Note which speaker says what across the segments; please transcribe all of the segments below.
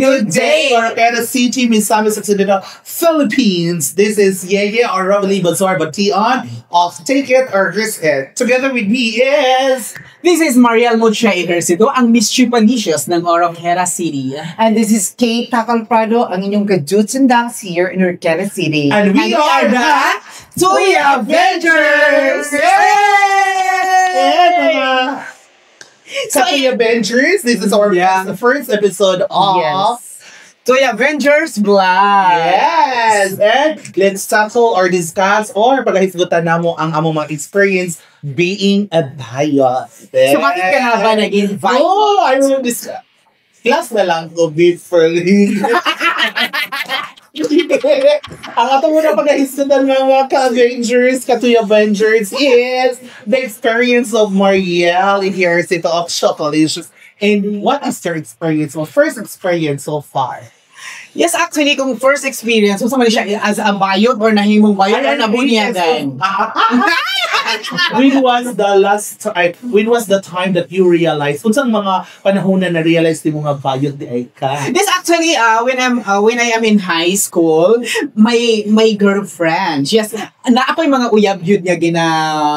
Speaker 1: Good day, Orquera City, Misamis Occidental, Philippines. This is Yeye or Ravali Bazar Bation of Take It or Risk It. Together with me is...
Speaker 2: This is Mariel Mucha Ejercito, ang mischievous ng Orquera City.
Speaker 3: And this is Kate Takal Prado, ang inyong kajutsundang here in Orquera City.
Speaker 1: And we are the
Speaker 2: Toy Avengers!
Speaker 1: Yay! So, Avengers, this is our the first episode of
Speaker 2: Toy Avengers Black.
Speaker 1: Yes! And let's tackle or discuss or pagkahisgutan na mo ang among mga experience being a biot.
Speaker 2: So, bakit ka nga ba naging biot?
Speaker 1: Oh, I will discuss. Class na lang ko before. Ang ato mo na pagkahisgutan mga ka-Avengers, ka-Toy Avengers is the experience of Mariel in here, City of Chocolate. And what is your experience? Well, first experience so far?
Speaker 2: Yes, actually, kung first experience, kung saan siya as a bayot or nahimong bayot or nabunyagan.
Speaker 1: When was the time that you realized? Kung saan mga panahon na na-realize di mo nga bayot di ay ka?
Speaker 2: This actually, when I am in high school, my girlfriend, yes, naapoy mga uyab yun niya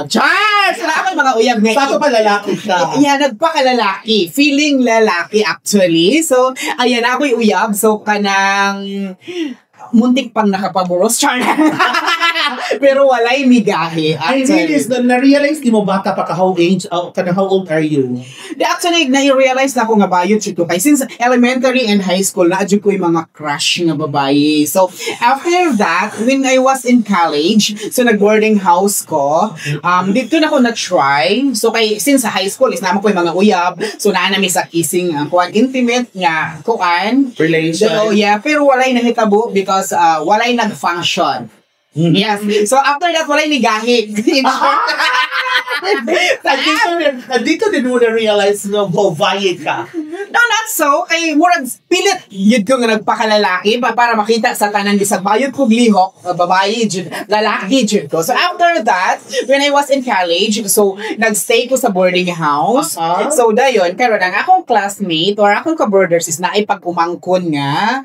Speaker 2: Charles! Naapoy mga uyab niya.
Speaker 1: Pato pa lalaki ka?
Speaker 2: Yeah, nagpakalalaki. Feeling lalaki actually. So, ayan, ako'y uyab. So, kanang muntik pang nakapaboros. Char! Pero walay migahe.
Speaker 1: I realized na na-realize di mo bata pa ka how old are you?
Speaker 2: Actually, na-realize na ako nga bayot siya ko. Kaya since elementary and high school, na-adyo ko yung mga crush nga babae. So, after that, when I was in college, so nag-boarding house ko, dito na ako na-try. So, since sa high school, is naman ko yung mga uyab. So, naanami sa kissing, intimate nga,
Speaker 1: relation.
Speaker 2: So, yeah, pero walay nahitabo because walay nag-function. Yes. So, after that, walay ligahi.
Speaker 1: Dito din mo na-realize na babae ka.
Speaker 2: No, not so. Kay murag pilit yun ko nga nagpakalalaki para makita sa tanan sa bayot ko lihok, babae, lalaki jud ko. So, after that, when I was in college, so, nagstay ko sa boarding house. So, dayon, karon ang akong classmate or akong ka-boarders is naipag-umangkon nga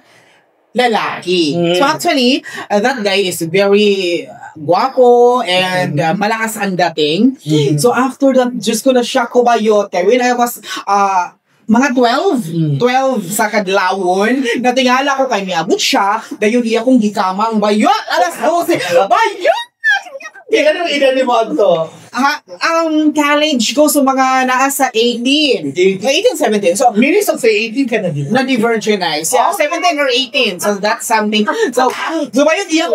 Speaker 2: lalaki. So actually, that guy is very guwapo and malakas ang dating. So after that, just ko na siya ko bayote. When I was mga 12 sa kadlawon, natingala ko kay miabot siya, dayon iya kong gikamang bayot, alas 12, bayot!
Speaker 1: Kaya anong edad mo ito?
Speaker 2: College ko sa mga naasa 18, 17. So,
Speaker 1: Minutes of say 18 ka na din.
Speaker 2: na-divergenize. Yeah, 17 or 18. So, that's something. So bayot, iya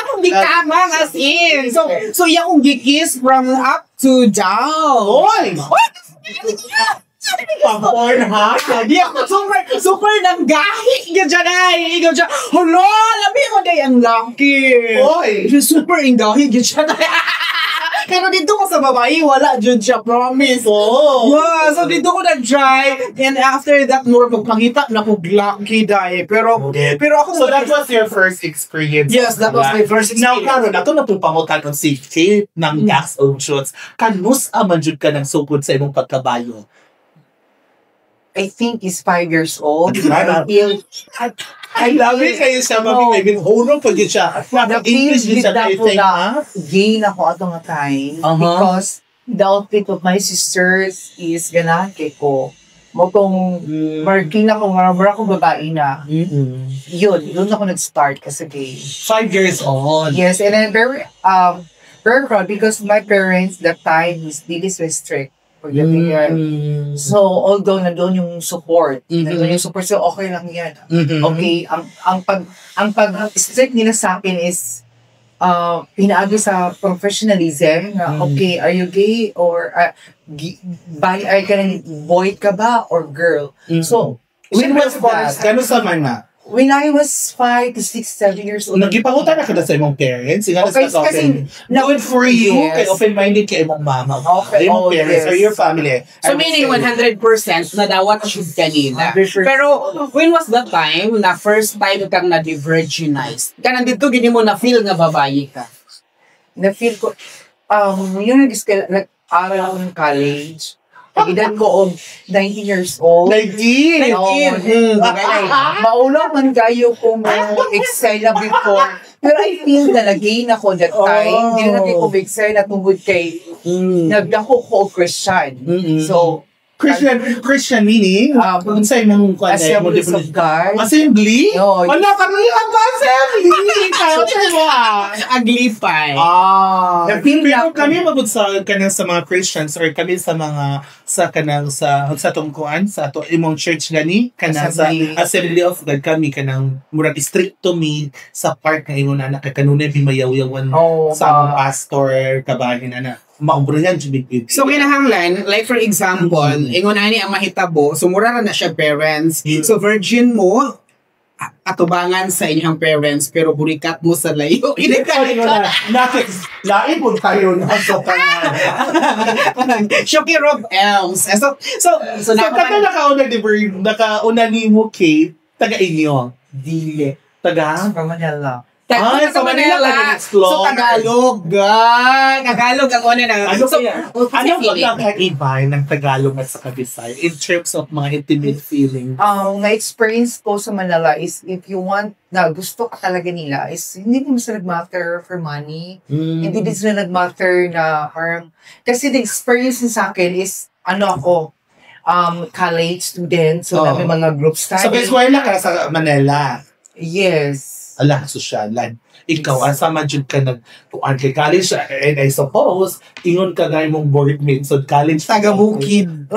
Speaker 2: kong gikamang as in. So iya kong gikiss from up to down.
Speaker 1: Oy!
Speaker 2: What?
Speaker 1: Porn ha?
Speaker 2: Di ako super nanggahi ka dyan ay. Ikaw dyan, hala, labi ko day ang lucky.
Speaker 1: Oy!
Speaker 2: Super inggahi ka dyan ay. Pero dito ko sa babae, wala dyan siya, promise.
Speaker 1: Oh!
Speaker 2: Yeah, so dito ko nag-try. And after that, more magpangita na ko lucky day. Pero ako...
Speaker 1: So that was your first experience?
Speaker 2: Yes, that was my first experience.
Speaker 1: Now, karon ato natupangutan ng safety ng gas options. Kanus aman jud ka ng sukod sa imong pagkabayo?
Speaker 3: I think he's 5 years old.
Speaker 1: I love it kayo siya mabibigin. Hulong pag yun siya. English din siya kayo
Speaker 3: gay na ko atong time because the outfit of my sisters is ganake ko. Motong marking na ko nga mura akong babae na. Yun ako nag-start kasi gay.
Speaker 1: 5 years old.
Speaker 3: Yes, and I'm very proud because my parents that time is really so strict. So, although nandun yung support, so okay lang yan. Okay, ang pag-strict nila sa akin is pinaagi sa professionalism na, okay, are you gay or are ka ng boy ka ba or girl? So,
Speaker 1: when was that? Kano sa man
Speaker 3: when I was 5 to 6, 7 years old.
Speaker 1: Nagipangutan na ka na sa imong parents?
Speaker 3: Okay, kasi...
Speaker 1: Good for you. Kay open-minded kay imong mama.
Speaker 3: Okay,
Speaker 1: imong parents or your family.
Speaker 2: So meaning 100% na dawat should kanina. Pero when was that time na first time kang na-divergenize? Kanang dito gini mo na-feel nga babae ka?
Speaker 3: Na-feel ko... Yung nag-aral ako ng college, Edad ko og 19 years old.
Speaker 1: 19!
Speaker 3: Maula man kayo kung excel na before. Pero I feel na lagay na ko that time. Hindi na ko excel na tungkol kay nagdako ko Christian. So,
Speaker 1: Christian meaning? Kung sa'yo mong
Speaker 3: Assemblies of God.
Speaker 1: Assembly?
Speaker 3: No,
Speaker 1: Wala ka rin ang assembly!
Speaker 2: Aglipay.
Speaker 3: Na-feel
Speaker 1: Pero
Speaker 3: na
Speaker 1: kami mabot sa kanang sa mga Christians or kami sa mga sa kanang sa tungkuan sa to imong church gani kanang sa
Speaker 3: Assembly.
Speaker 1: Assembly of God kami kanang murag stricto me sa part nga ingon na kanunay bimayaw-yawan sa among pastor kabahin na maubringan jud.
Speaker 2: So kinahanglan, like for example, ingon ani ang mahitabo, sumura na siya parents. So virgin mo, atubangan sa inyong parents, pero burikat mo sa layo.
Speaker 1: Lain po tayo na sa kanan.
Speaker 2: Shoki Rob Elms. So
Speaker 1: Kata nakauna ni mo, Kate, taga inyo.
Speaker 3: dili.
Speaker 1: Taga?
Speaker 3: Sa Manila.
Speaker 1: Ay, sa Manila ka nag-explore.
Speaker 2: So Tagalog. Tagalog ang una na.
Speaker 1: Ano
Speaker 2: So,
Speaker 1: kaya? Ano pagkakaiba ng Tagalog at sa Kabisay in terms of mga intimate feeling?
Speaker 3: Na-experience ko sa Manila is if you want na gusto ka talaga nila is hindi mo sila nag-matter for money. Hindi din sila nag-matter na parang kasi the experience sa akin is ako college student so may mga group study.
Speaker 1: So, eskwela ka sa Manila.
Speaker 3: Yes.
Speaker 1: Ala, sosyalan. Ikaw, asa man dyan ka nagpuan kay college, and I suppose, ingon ka gaya mong board mates sa college.
Speaker 2: Taga-Bukid.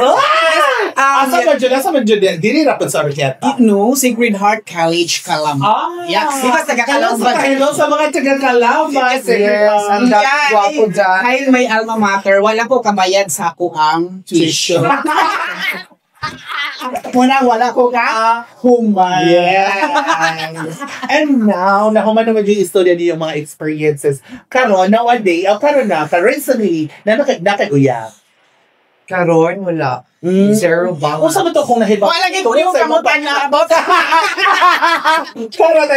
Speaker 1: Asa man dyan, dili rapat sa Arqueta.
Speaker 2: No, Sacred Heart College, Kalam.
Speaker 1: Yeah.
Speaker 2: Because taga-Kalam.
Speaker 1: Hello sa mga taga-Kalamba.
Speaker 3: Yes. Ang gwapo dyan.
Speaker 2: Kahit may alma mater, wala ko kabayad sa ako ang tuition. Wala ko ka humay.
Speaker 1: Yes. And now, nahuman naman yung istorya niyo mga experiences. Karon, nowadays, karon recently, na nakag-uya.
Speaker 3: Karon, wala. Zero ba?
Speaker 1: Kung saan ito kung nahiba?
Speaker 2: Wala ko yung kamutan na about.
Speaker 1: Karon,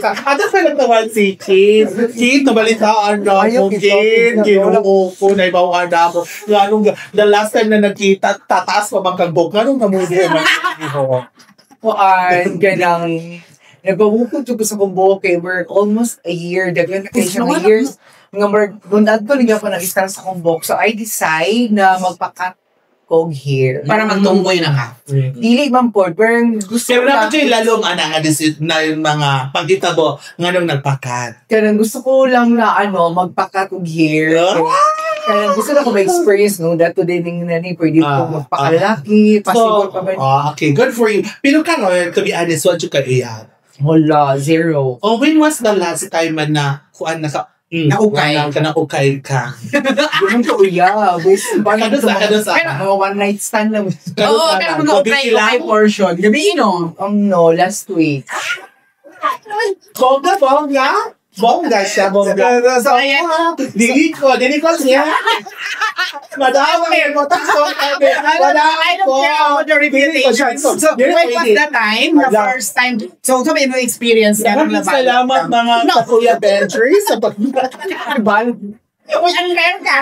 Speaker 1: atas na nagtawan si Kate. Kate, nabalitaan na
Speaker 3: Ayaw,
Speaker 1: mo,
Speaker 3: Kate.
Speaker 1: Kate. Ginoo ko, naibawaan na ako. The last time na nagkita, tataas pa bang kagbog. Ganong kamuhi mo.
Speaker 3: Ganang nagpabukod ko sa Kumboke. We're almost a year. Daglan na kayo siya ng years. Nung adto rin ako nag-start sa Kumbok. So, I decide na magpakat kog hair.
Speaker 2: Para magtunggoy na ka.
Speaker 3: Dili man po. Pero gusto
Speaker 1: Pero
Speaker 3: ko lang.
Speaker 1: naman yung lalong na yung mga pagkitabo nga nung nagpakat.
Speaker 3: Kaya gusto ko lang na magpakat kog hair. Kaya gusto na ko ma-experience no. Dato din yung nani. Pwede ko magpakalaki. Possible pa ba?
Speaker 1: Okay, good for you. Pero karon, to be honest, what you ka iyan?
Speaker 3: Wala. Zero.
Speaker 1: Oh, when was the last time man na kuan
Speaker 2: Naukay.
Speaker 1: Naukay ka?
Speaker 3: Ganun ko iya.
Speaker 1: Kadusa.
Speaker 3: Pero one night stand lang.
Speaker 2: Oo, pero mga okay portion. Gabi no?
Speaker 3: No, last week.
Speaker 1: Bongga siya.
Speaker 2: So, ayan.
Speaker 1: Dili ko siya. Madami ko.
Speaker 2: I don't care about the reputation. So, when was the time? The first time. So, may mo experience na ng
Speaker 1: Maraming salamat mga Kakuya Benjers sa pagbaban.
Speaker 2: Uy, ano meron ka?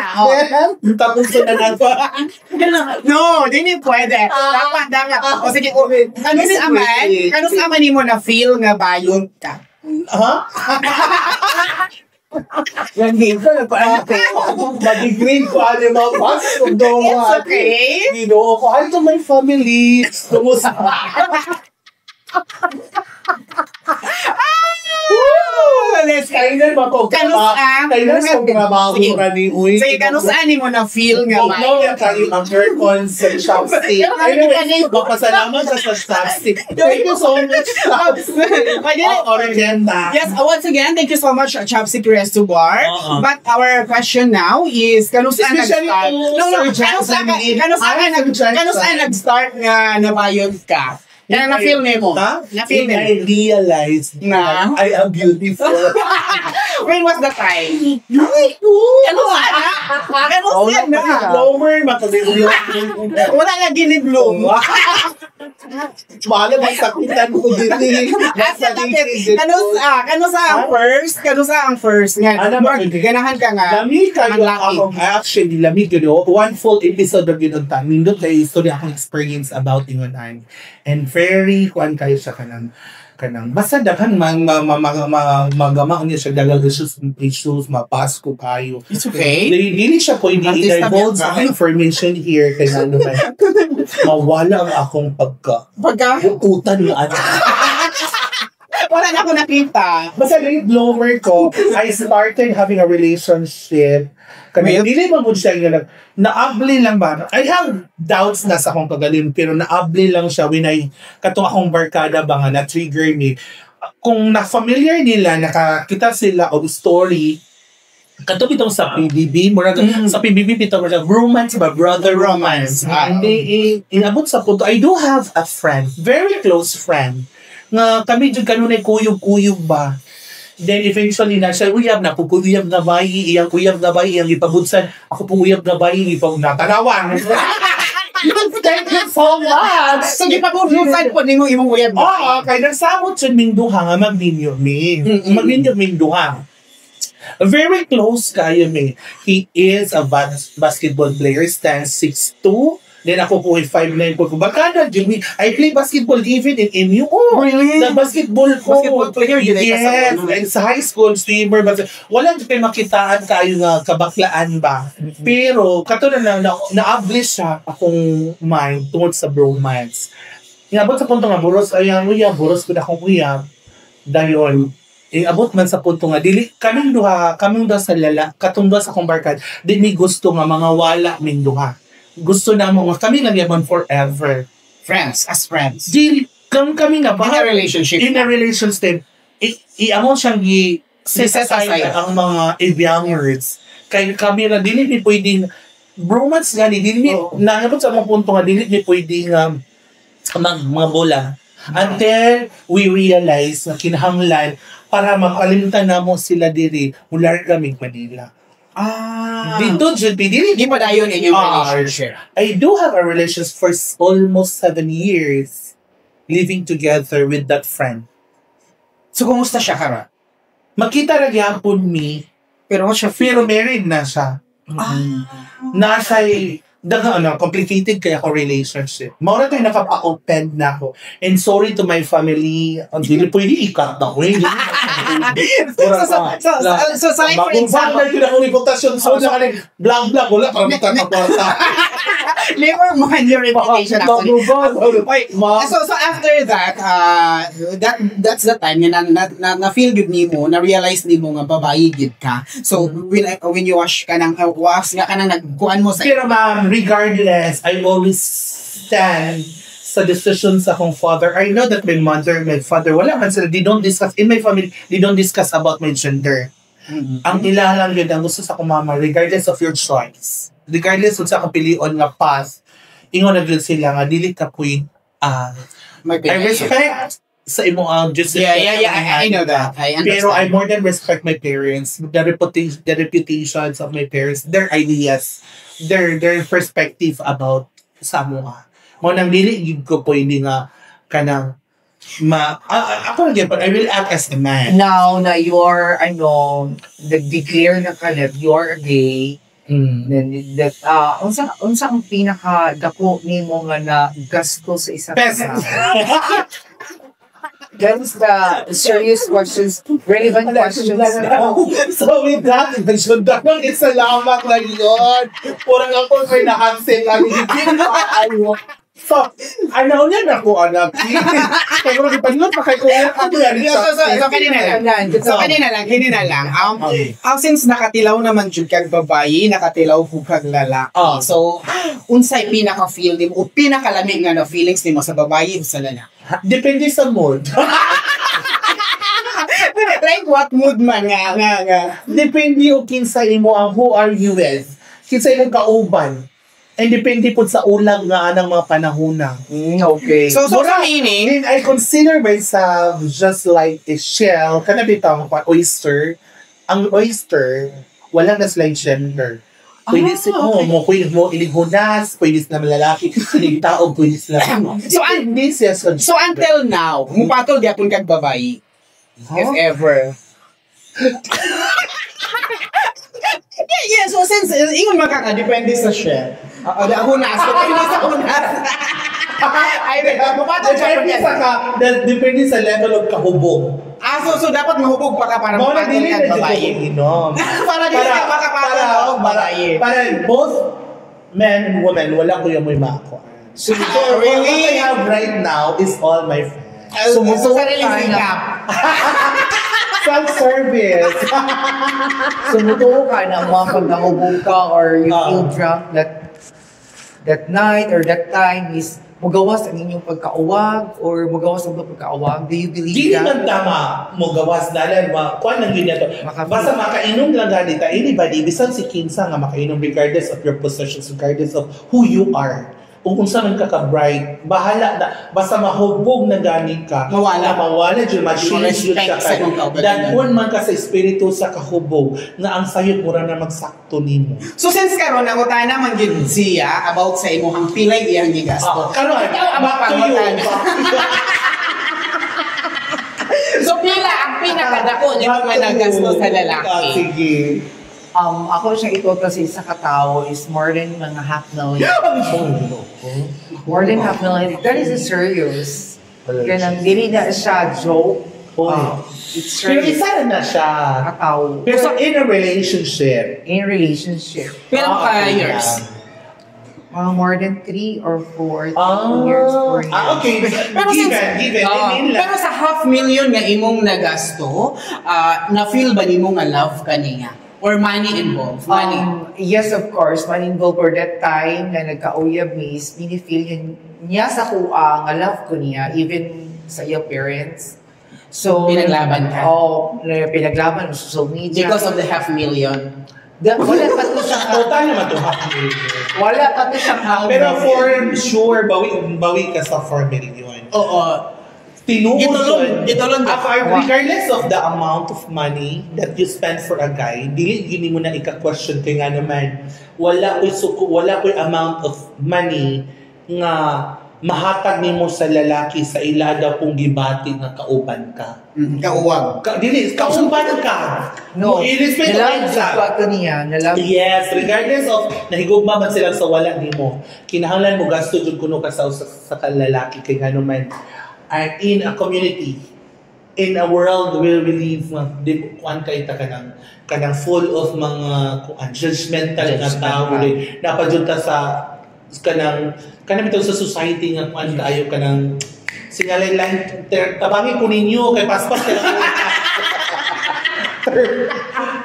Speaker 1: Tapos na nato.
Speaker 2: No, hindi pwede. Dapat. O sige, ano sa aman mo na feel nga bayon ka?
Speaker 1: Ha?
Speaker 3: Yan game ko.
Speaker 1: Mag-grade ko ano mga pas.
Speaker 2: It's okay.
Speaker 1: Ginoo ko. Hi to my family. Kumusta? Kailan ba ko? Kailan sa trabaho ka ni Uy?
Speaker 2: Sige, kanusaan mo na feel nga ba?
Speaker 1: Huwag na kayo ang aircon sa chopstick. Anyway, magpasalamat sa chopstick. Thank you so much, chopstick. Original.
Speaker 2: Yes, once again, thank you so much, Chopstick Restobar. But our question now is, kanusaan nag-start? Kanusaan nag-start nga nabayon ka? Kaya na-feel mo.
Speaker 1: Ha?
Speaker 2: Na-feel mo.
Speaker 1: I realized
Speaker 2: Na?
Speaker 1: I am beautiful.
Speaker 2: When was the time? Ano sana? Ano sana?
Speaker 1: Blower, mataliblog.
Speaker 2: Wala na giniblong.
Speaker 1: Mahal ang sakitan ko din.
Speaker 2: Kano sa ang first? Kano sa ang first? Nga,
Speaker 1: Ano ba?
Speaker 2: ganahan ka nga.
Speaker 1: Lamig kayo
Speaker 2: manlaki.
Speaker 1: ako. Actually, lamig kayo. One full episode of Ginuntan. Nindot kayo history akong experience about Ginuntan. And very, kuan kayo sa kanang basta daghan magama niya siya dagal issues mapasko kayo.
Speaker 2: It's okay.
Speaker 1: Dili siya po hindi
Speaker 2: Artista
Speaker 1: divulge
Speaker 2: ba?
Speaker 1: ang information here kaya naman mawala ang akong utan ng ano.
Speaker 2: Wala na ako nakita.
Speaker 1: Basta yung blower ko, I started having a relationship. Kami, hindi mo siya yung naabli lang ba? I have doubts na sa akong kagaling, pero naabli lang siya when katong akong barkada ba nga na-trigger me. Kung na-familiar nila, nakakita sila of story, katong itong sa PBB, sa PBB, itong romance ba? Brother romance. Inabot sa punto, I do have a friend, very close friend, nga kami dyan kanunay kuyog-kuyog ba. Then eventually na siya, uyab na, uyab na bayi, iyang uyab na bayi, iyang ipabudsan, ako po uyab na bayi, ipang natanawan. Thank you so much!
Speaker 2: So, di pa po po ni mo imong uyab.
Speaker 1: Oo, kaya nagsamot siya ming duha nga magninyo mi. Magninyo ming duha. Very close kayo mi. He is a basketball player, stands 6'2". Then ako po ay 5'9" po. Bakada, Jimmy, I play basketball even in MU. Oh,
Speaker 2: really?
Speaker 1: The basketball ko.
Speaker 2: Basketball player, yun ay
Speaker 1: yes. And sa high school, swimmer. Wala dyan kayo makitaan kayo nga kabaklaan ba. Pero, kato na na-ablis siya akong mind tungkol sa bromance. Inabot sa punto nga, buros ko na akong uyab. Dahil, abot man sa punto nga, kaming duha sa katong duha sa kumbarkad, di may gusto nga mga wala ming duha. Gusto na mo, kami lang yaman forever.
Speaker 2: Friends, as friends.
Speaker 1: Kami nga,
Speaker 2: In a relationship.
Speaker 1: In a relationship, i-amon siyang set aside ang mga young words. Kaya kami na, dili ni pwedeng, bromance nga ni, dili ni, nangyabot sa mga punto nga, dili ni pwedeng mga bola. Until we realize na kinahanglan para makalimutan na mo sila diri mula kaming Manila. Dito, dili
Speaker 2: Di pa dayon in yung relationship.
Speaker 1: I do have a relationship for almost 7 years living together with that friend.
Speaker 2: So, kumusta siya kara?
Speaker 1: Makita ra gyapon mi, pero married na siya. Nasa complicated kaya ako relationship. Maura tayo nakapa-open na ako. And sorry to my family, ang dili pwede ikat na ko.
Speaker 2: So, like for example,
Speaker 1: yun akong reputasyon sa kaning vlog, wala para magkakaporta.
Speaker 2: never mind your reputation actually. So after that, that's the time na feel good nimo, na realize nimo nga babae gid ka. So when you wash ka nang nagkuan mo sa.
Speaker 1: Pero ma'am, regardless, I always stand sa decisions sa akong father. I know that my mother, my father, wala man sila, they don't discuss, in my family, they don't discuss about my gender. Ang ilalang yun, ang gusto sa akong mama, regardless of your choice, regardless kung sa akong pilion nga path, ingon na sila nga, dili ka point, I respect sa imo ang decision.
Speaker 2: I know that. I understand.
Speaker 1: Pero I more than respect my parents, the reputations of my parents, their ideas, their perspective about sa mga. Mo nang dili gid ko pwede nga kanang ako na but I will act as a man.
Speaker 3: Now na you're declare na ka that you're gay, then that unsa ang pinaka dako nimo nga na gasto sa isang tao? That's the serious questions, relevant questions.
Speaker 1: So with that, nagsundan isa lamang lang yun. Purang ako may na-cancel lang. So, ano niya na ko anak. Kaya ko ipanlot pa kay ko
Speaker 2: So kanina lang. Since nakatilaw naman jud kag babayi, nakatilaw ko kag lalaki. So unsay pinaka-feel nimo o pinakalamig nga na feelings nimo sa babayi o sa lalaki?
Speaker 1: Depende sa mood.
Speaker 2: Like what mood man nga.
Speaker 1: Depende o kinsa imo ang who are you with. Kinsa imong kauban. And depende po sa ulang nga ng mga panahon na.
Speaker 3: Okay.
Speaker 2: So meaning,
Speaker 1: And I consider myself just like a shell, kana bitang oyster. Ang oyster, walang na slide gender. Pwede
Speaker 2: okay.
Speaker 1: mo ilihunas, pwede na malalaki, iligtaog, pwede na.
Speaker 2: So until now, mupatol gyapon kag babayi. If ever. Yeah, so since ingon makaka-depende sa shell. Hunas, depende sa hunas. Ay, mupatol
Speaker 1: Depende sa level of kahubog.
Speaker 2: So dapat mahubog pa ka para mapatol kag babayi. Para dili ka makapatol og babayi.
Speaker 1: Para both men and women, wala ko yung may mako. So
Speaker 2: really?
Speaker 1: what I have right now is all my friends.
Speaker 2: So sarili sikap.
Speaker 1: Self-service.
Speaker 3: Sumutuo ka na mga pagkahubog ka or you feel drunk that night or that time is magawas ang inyong pagkauwag or magawas ang pagkauwag? Do you believe
Speaker 1: Dili
Speaker 3: that?
Speaker 1: man tama mo gawas dalan kuan lang yun to.
Speaker 3: Makapil.
Speaker 1: Basta makainom lang ganita anybody bisan si kinsa nga makainom regardless of your possessions, regardless of who you are. Kung unsa man ka ka-bright, bahala na. Basta mahubog na ganin ka. Mawala dyan. Mag-change yun ka. Danon man ka sa espiritu sa kahubog na ang sayot mura na magsakto nimo.
Speaker 2: So since karon ako tayo naman gid siya about sa imong pilay iyang gigasto.
Speaker 1: Karon, back to you.
Speaker 2: So pila ang pinakadako niyo nga nagasto sa lalaki?
Speaker 1: Sige.
Speaker 3: Ako siyang itotal sa isa katao is more than mga $500,000. More than $500,000. That is a serious. Ganang, dili na siya joke. It's
Speaker 1: Pero
Speaker 3: serious.
Speaker 1: isa na siya.
Speaker 3: Katao.
Speaker 1: Pero in a relationship.
Speaker 3: In relationship.
Speaker 2: Pero years?
Speaker 3: More than 3 or 4 years. 4 years.
Speaker 1: Okay. Given.
Speaker 2: Pero sa $500,000 nga imong nagasto, na-feel ba nimo nga love kaniya? Or money involved? Money.
Speaker 3: Yes, of course. Money involved for that time na nagkauyab ni pinifeel yun niya sa kuha nga love ko niya, even sa iyo parents. So,
Speaker 2: pinaglaban ka?
Speaker 3: Pinaglaban sa social media.
Speaker 2: Because of the $500,000?
Speaker 3: Wala pa to siyang
Speaker 1: Total naman to $500,000.
Speaker 3: Wala pa to siyang
Speaker 1: Pero for sure, bawi ka sa $4 million.
Speaker 2: Oo.
Speaker 1: Tinuod
Speaker 2: Gitulon
Speaker 1: regardless of the amount of money that you spend for a guy, dili gini mo na ika-question kay nga naman wala ko'y amount of money nga mahatag nimo sa lalaki sa ilada kung gibati nga kauban ka.
Speaker 2: Kauwag.
Speaker 1: Dili kauban ka.
Speaker 3: No,
Speaker 1: irrespective
Speaker 3: sa niya.
Speaker 1: Yes, regardless of nahigugma man sila sa wala nimo, kinahanglan mo gasto jud kuno ka sa lalaki kay nga naman in a community, in a world where we live, kuan kay ta kanang full of mga judgmental na tao, napadjud ta sa kanang bitaw sa society nga kuan kaayo kanang singalay lang tabangi ko ninyo kay paspas ka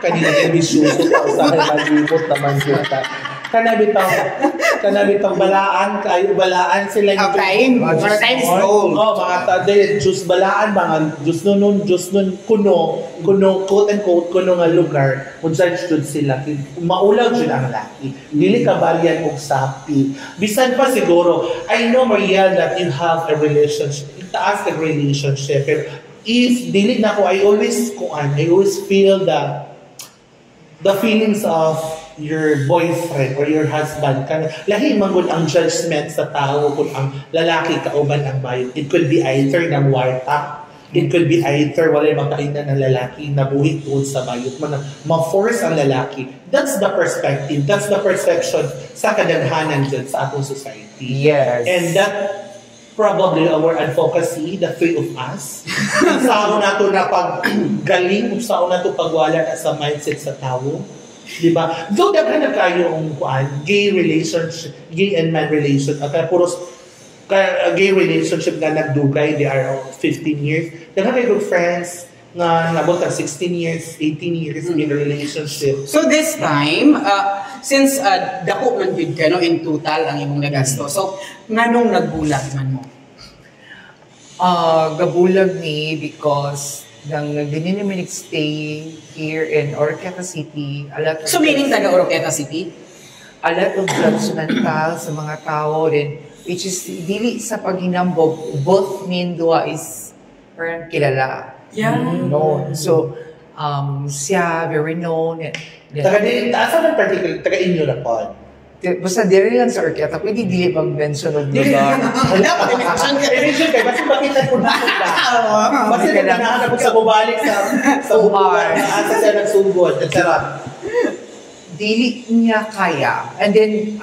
Speaker 1: kanina emisyon sa malibot naman kita kanabitang balaan sila yung
Speaker 2: time gold.
Speaker 1: Mga tade, Diyos balaan, mga Diyos nun, kuno, quote and quote, kuno nga lugar, kung judge sila, maulag dyan ang laki. Dili ka balian og sapi. Bisan pa siguro, I know, Mariel, that you have a relationship, itaas ka relationship, pero if dili na ko, I always feel the feelings of your boyfriend or your husband lahi mangod ang judgment sa tao kung ang lalaki kauban ang bayot. It could be either ng warta, it could be either wala makainan ng lalaki na buhit tuod sa bayot ma-force ang lalaki. That's the perspective, that's the perception sa kadaghanan dyan sa atong society.
Speaker 3: Yes.
Speaker 1: And that probably our advocacy, the three of us, kung saan nato na paggaling, kung saan nato pagwala na sa mindset sa tao. Diba? Though daghan na kayo ang gay relationship, gay and man relationship, puros gay relationship na nagdugay, they are 15 years. Daghan kayo friends na nabot ang 16 years, 18 years in a relationship.
Speaker 2: So this time, since dako man gid ka no in total ang imong nagasto. So nganong nagbulag man mo?
Speaker 3: Gabulag ni because nang nagdinin namin stay here in Oroquieta City.
Speaker 2: So meaning taga Oroquieta City?
Speaker 3: a lot of judgmental sa mga tao din, which is dili sa paghinambog, both men duha is parang kilala.
Speaker 2: Yeah.
Speaker 3: Known. So, siya, very known.
Speaker 1: Asa man particular, taga inyo na po.
Speaker 3: Basta diri lang sa orketa, pwede dili mag-mention of lugar.
Speaker 2: Wala pa i-mention ka.
Speaker 1: I-mention kayo, basta makita po na ako ba? Basta nagkanahanap ko sa bubalik sa bubuan, asa siya nagsugod, etc.
Speaker 3: Dili niya kaya. And then,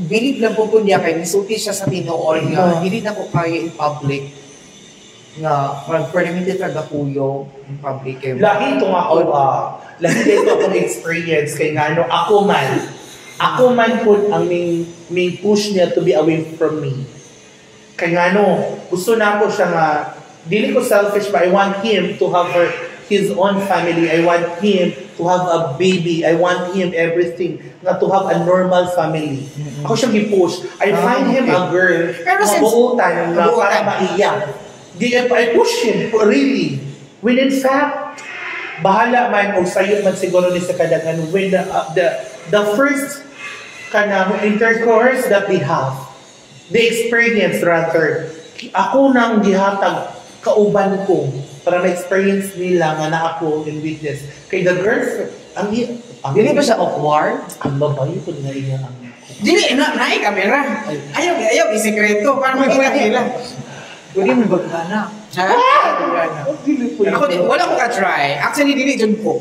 Speaker 3: believe lang po niya kaya, nisulti siya sa tinoon nga, dili na ko kaya in public nga, permitted tagapuyo in public.
Speaker 1: Lahi ito nga ako, lahi ito akong experience, kaya nga, no, ako man po ang may push niya to be away from me. Kaya nga, no, gusto na ako siya nga, dili ko selfish, but I want him to have his own family. I want him to have a baby. I want him everything. Nga to have a normal family. Ako siyang i-push. I find him a girl
Speaker 2: Pero
Speaker 1: na buutan na para maiyak. I push him, really. When in fact, bahala man o sayot man siguro ni sa kadangan when the first intercourse that we have, the experience rather, ako nang gihatag kauban ko para ma-experience nila nga na ako in witness. Kay the girlfriend,
Speaker 3: Dili ba siya awkward?
Speaker 1: ang babae ko na iya ang
Speaker 2: Dili, naay kamera. Ayaw, isikreto. Para makita nila.
Speaker 3: Pwede mo bagana.
Speaker 2: Ha? Ako din, wala ko ka-try. Actually, dili dyan po.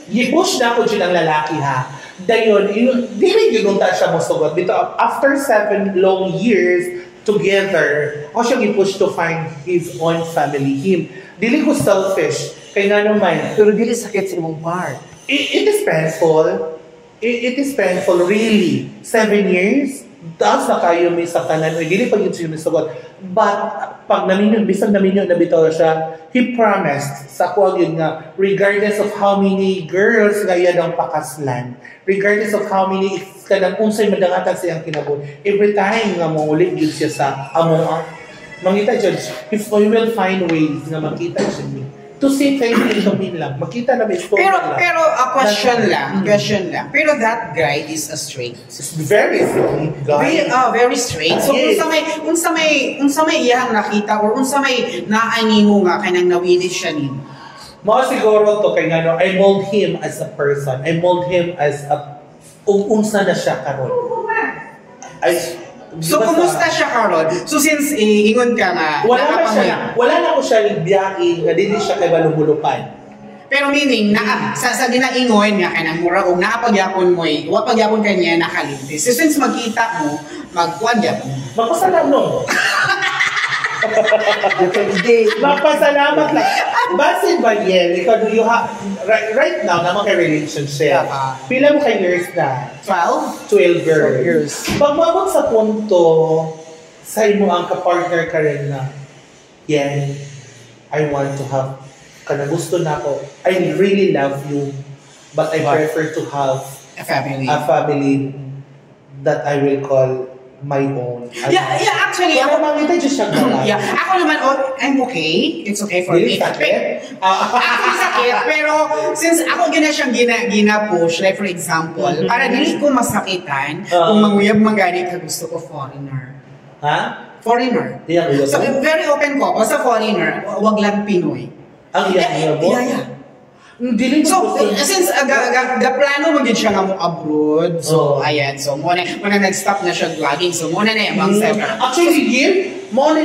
Speaker 1: I-push na ako dyan ang lalaki ha. Dayon, dili yun nung siya mo sugot. Dito, after 7 long years together, ako siyang i-push to find his own family. Dili ko selfish. Kaya nga naman.
Speaker 3: Pero dili sakit sa imong part.
Speaker 1: It is painful. It is painful, really. 7 years, taas na kayo may sa kanan. Dili pa yun siya may sugot. But, pag bisag naminyo na bitaw siya, he promised sa kuwag yun nga, regardless of how many girls nga yan ang pakaslan, regardless of how many, kanang unsay madangatan siyang kinabot, every time nga maulit yun siya sa among mangita dyan, if we will find ways na makita siya to say thank you to him lang. Makita na may story lang.
Speaker 2: Pero a question lang. Pero that guy is a straight.
Speaker 1: It's very sweet guy.
Speaker 2: Very straight. So
Speaker 1: Yes.
Speaker 2: unsa may iyang nakita or unsa may naani mo nga kanang nawili siya nimo.
Speaker 1: Mga siguro to kay ngano, I mold him as a person. I mold him as a unsa na siya karon.
Speaker 2: So kumusta siya karon? So since ingon ka nga
Speaker 1: wala na ko siya biyahe nga dili siya kay balubulupan.
Speaker 2: pero meaning sa ginaingon nga kanang mura og naapagyapon mo wa pagyapon kanya nakalimtis. So since magkita mo magkuan gyapon.
Speaker 1: Magpasalamat no. Magpasalamat lang. Basin ba yan? Ikaw, do you have, right now, naman kay relationship. Pila mo kay years na? 12 years. Pag mabot sa punto, sa imo ang kapartner ka rin na, yan, I want to have, kana gusto na ako, I really love you, but I prefer to have
Speaker 2: A family
Speaker 1: that I will call my own.
Speaker 2: Actually,
Speaker 1: ako makita dyan siya gala.
Speaker 2: Ako naman, I'm okay. It's okay for me.
Speaker 1: Sakit?
Speaker 2: Actually sakit, pero since ako siyang gina-push, like for example, para dili ko masakitan, kung manguyab magani ka gusto ko foreigner.
Speaker 1: Ha?
Speaker 2: Foreigner.
Speaker 1: Yeah,
Speaker 2: So, very open ko. Basta foreigner, wag lang Pinoy.
Speaker 1: Ang iya mo? Dili
Speaker 2: So, since plano mo din siya nga mo abroad, so, ayan, so, muna nag-stop na siya vlogging, so, muna na yung mga
Speaker 1: Actually,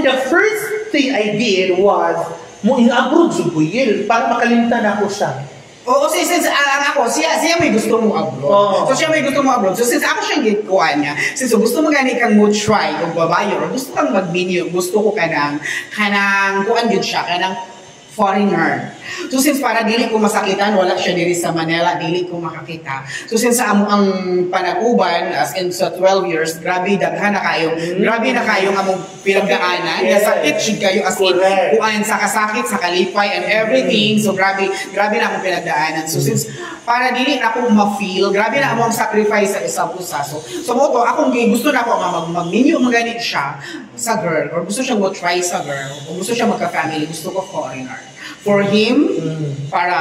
Speaker 1: the first thing I did was, mo in-abroad sa Buyil, para makalimutan ako siya.
Speaker 2: Oo, since ako, siya may gusto mo abroad. So, siya may gusto mo abroad. So, since ako siyang gitkuhan niya, since gusto mo gani kang mo try, kung babayo, or gusto kang mag-video, gusto ko kanang kuhan yun siya, kanang foreigner. So since para dili ko masakitan, wala siya diri sa Manila, dili ko makakita. So since amo ang panaguban, as in sa 12 years, grabe daghan na kayo. Grabe na kayo ang among pinagdaanan. Nasakit siya kayo as in kuan sa kasakit, sa kalipay and everything. So grabe na among pinagdaanan. So since para dili na ako ma-feel, grabe na among sacrifice sa isang usa. So mo to, akong gusto na ako mag-minyo maganit siya sa girl, or gusto siya mo try sa girl, o gusto siya magka-family, gusto ko foreigner. for him para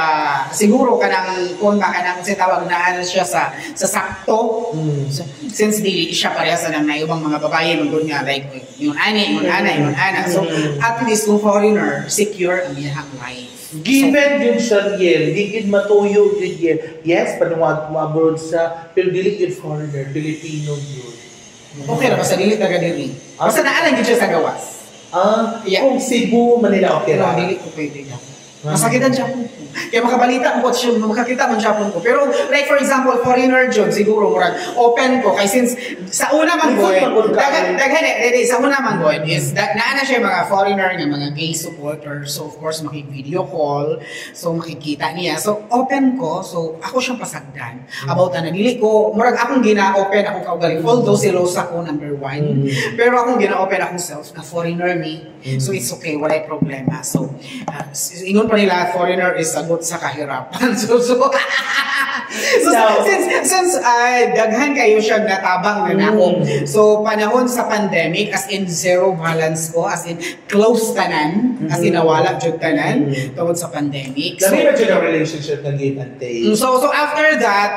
Speaker 2: siguro kanang kung kanang sa tawag na siya sa sakto. So, since dili siya parehas na ibang mga babae magud nga like yung ana. So at least kung foreigner secure ang iyang life.
Speaker 1: Given yun siya yun, di yun matuyo yun yun. Yes, panawag mo abroad sa, pero dili yun foreigner, Filipino yun.
Speaker 2: Okay ra basta dili taga diri. Basta naalang yun siya sa gawas.
Speaker 1: Kung Cebu, Manila, okay
Speaker 2: Pero
Speaker 1: ra.
Speaker 2: dili ko pwede na. Masakitan siya po. Kaya makabalita ko siya, makakita man siya po. Pero like for example, foreigner job, siguro murag open ko. Kaya since sa una man boy, sa una man boy, is naana siya mga foreigner nga mga gay supporters. So of course, makik-video call. So makikita niya. So open ko. So ako siyang pasagdan. About na dili ko, murag akong gina-open akong kaugali. Although si Rosa ko number 1. Pero akong gina-open akong self na foreigner me. So it's okay, walay problema. So ingon pa nila foreigner is sagot sa kahirapan. So since daghan kayo siya natabang na nako. So panahon sa pandemic as in zero balance ko, as in close tanan, as in nawala jud tanan tungod sa pandemic.
Speaker 1: Dami ba dyan ang relationship ng Gate and Tay?
Speaker 2: So after that,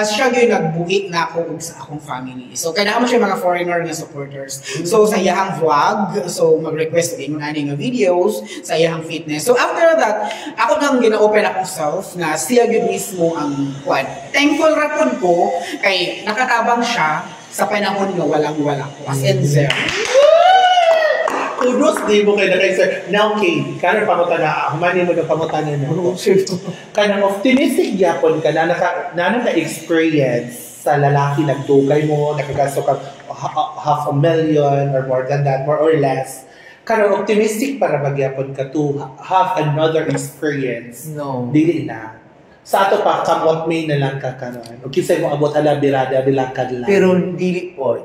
Speaker 2: siya yung nagbuhit na ako sa akong family. So kaya mo siya mga foreigner na supporters. So sa iyang vlog, so mag-request din yung nga videos sa iyang fitness. So after that, ako nang gina-open akong self na siya yun mismo ang kwan. Thankful rapon ko kay nakatabang siya sa panahon nga walang-wala ko. As in zero.
Speaker 1: Kudos di mo kayo na kayo, sir. Now, Kate, kanang pangutana, humani mo ng pangutana na. Kanang optimistic yapon ka na naka-experience sa lalaki nagtukay mo, nakagasto ka $500,000 or more than that, more or less. Kanang optimistic para magyapon ka to have another experience.
Speaker 3: No.
Speaker 1: Dili na. Sa ato pa, kamot may na lang ka kanon. O kisay mo abot ala birada, bilakad lang.
Speaker 3: Pero dili po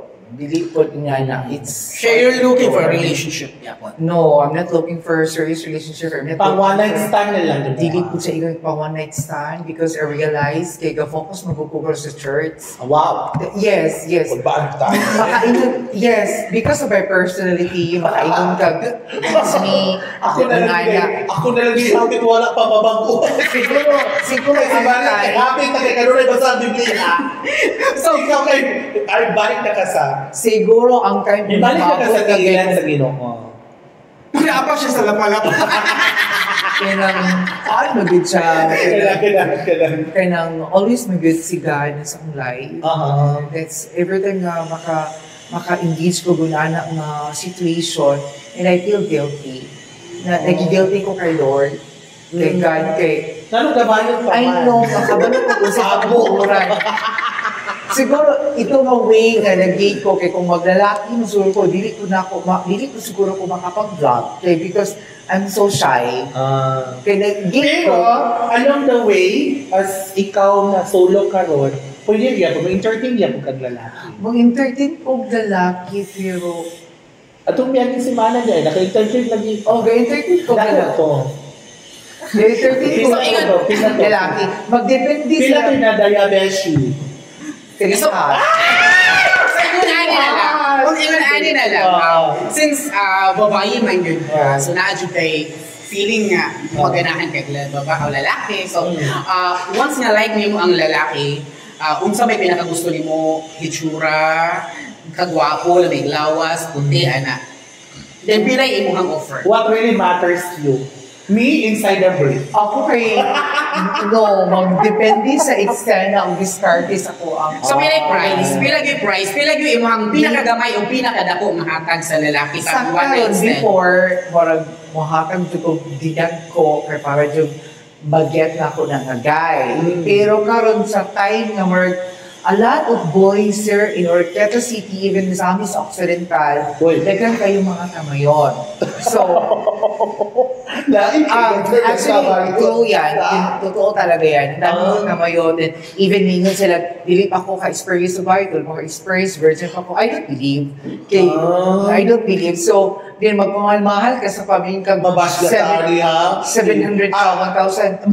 Speaker 3: nga na. It's...
Speaker 2: So you're looking for a relationship, yapon?
Speaker 3: No, I'm not looking for a serious relationship. I'm not
Speaker 1: Pang
Speaker 3: looking
Speaker 1: one night
Speaker 3: for-
Speaker 1: stand na lang.
Speaker 3: Dili po sa ilang pang one night stand because I realized kay ga-focus magkukuha sa church.
Speaker 1: Wow.
Speaker 3: Yes.
Speaker 1: Baan tayo?
Speaker 3: Makainom, yes, because of my personality, makainom ka. It's me.
Speaker 1: Ako na lang ginamit, wala pa mabangko.
Speaker 3: Siguro
Speaker 1: Kasi
Speaker 3: ang
Speaker 1: balik,
Speaker 3: time.
Speaker 1: kapit na kay Karunay basta ang Biblia. So, ikaw kay, ay balik na ka sa,
Speaker 3: Siguro ang time
Speaker 1: balik na ka sa
Speaker 3: umabot
Speaker 1: tigilan
Speaker 3: ka
Speaker 1: sa Ginoo.
Speaker 2: Pinapa siya sa lapalap.
Speaker 3: Kanang, magod siya.
Speaker 1: Kailangan.
Speaker 3: Always magod si God sa akong life. That's every time na maka-engage ko gunana na situation and I feel guilty. Nag-guilty ko kay Lord. Kay God, kay...
Speaker 1: Nano gabayan pa man?
Speaker 3: I know, makabalo ko sa kabuuran. Siguro, ito ang way na nag-gate ko kay kung maglalaki, masuro ko, dili ko siguro ko makapag-vlog. Okay, because I'm so shy. Kaya nag-gate
Speaker 1: Pero,
Speaker 3: ko.
Speaker 1: along the way, as ikaw na solo ka ron, pwede yan, mag-entertain yan kag lalaki.
Speaker 3: Mag-entertain ko lalaki, pero...
Speaker 1: Atong biyanin si Mana niya, naka-entertain lagi.
Speaker 3: Entertain ko
Speaker 1: Dahil
Speaker 3: lalaki.
Speaker 1: to.
Speaker 3: Entertain ko lalaki. Magdepende
Speaker 1: Pila
Speaker 3: sa...
Speaker 1: na Dayabeshi.
Speaker 2: So, kung iman-ani na lang. Since babae man yun ka, so na-adjud kay feeling nga maganahan kay babae o lalaki. So, once nga like mo ang lalaki, unsa may pinakagusto nimo hitsura, kagwapo, may lawas, puti, ana. Then, pilay imo ang offer.
Speaker 1: What really matters to you? Me inside the brief.
Speaker 3: Ako kay... magdepende sa extent ang discarte sa kuang.
Speaker 2: So, pilay price, pilay yung imong pinakagamay o pinakadako mahatag sa lalaki
Speaker 3: Sa
Speaker 2: sa one night
Speaker 3: karon,
Speaker 2: stand.
Speaker 3: before, marag muhatag ko dinag ko, kaya para yung baget na ako ng agay. Pero karon sa time na marag, a lot of boys here in Orqueta City, even sa amin sa Occidental, dagan kayong mga kamayon. So, actually, true yan. Totoo talaga yan. Ang dami mga kamayon. And even minsan sila, dili pa ako ka-experience sa Bible, maka-experience virgin pa ako. I don't believe. Okay? I don't believe. So, din magmamahal ka sa pamilya kang
Speaker 1: Mabash na tari, ha?
Speaker 3: 700 1,000.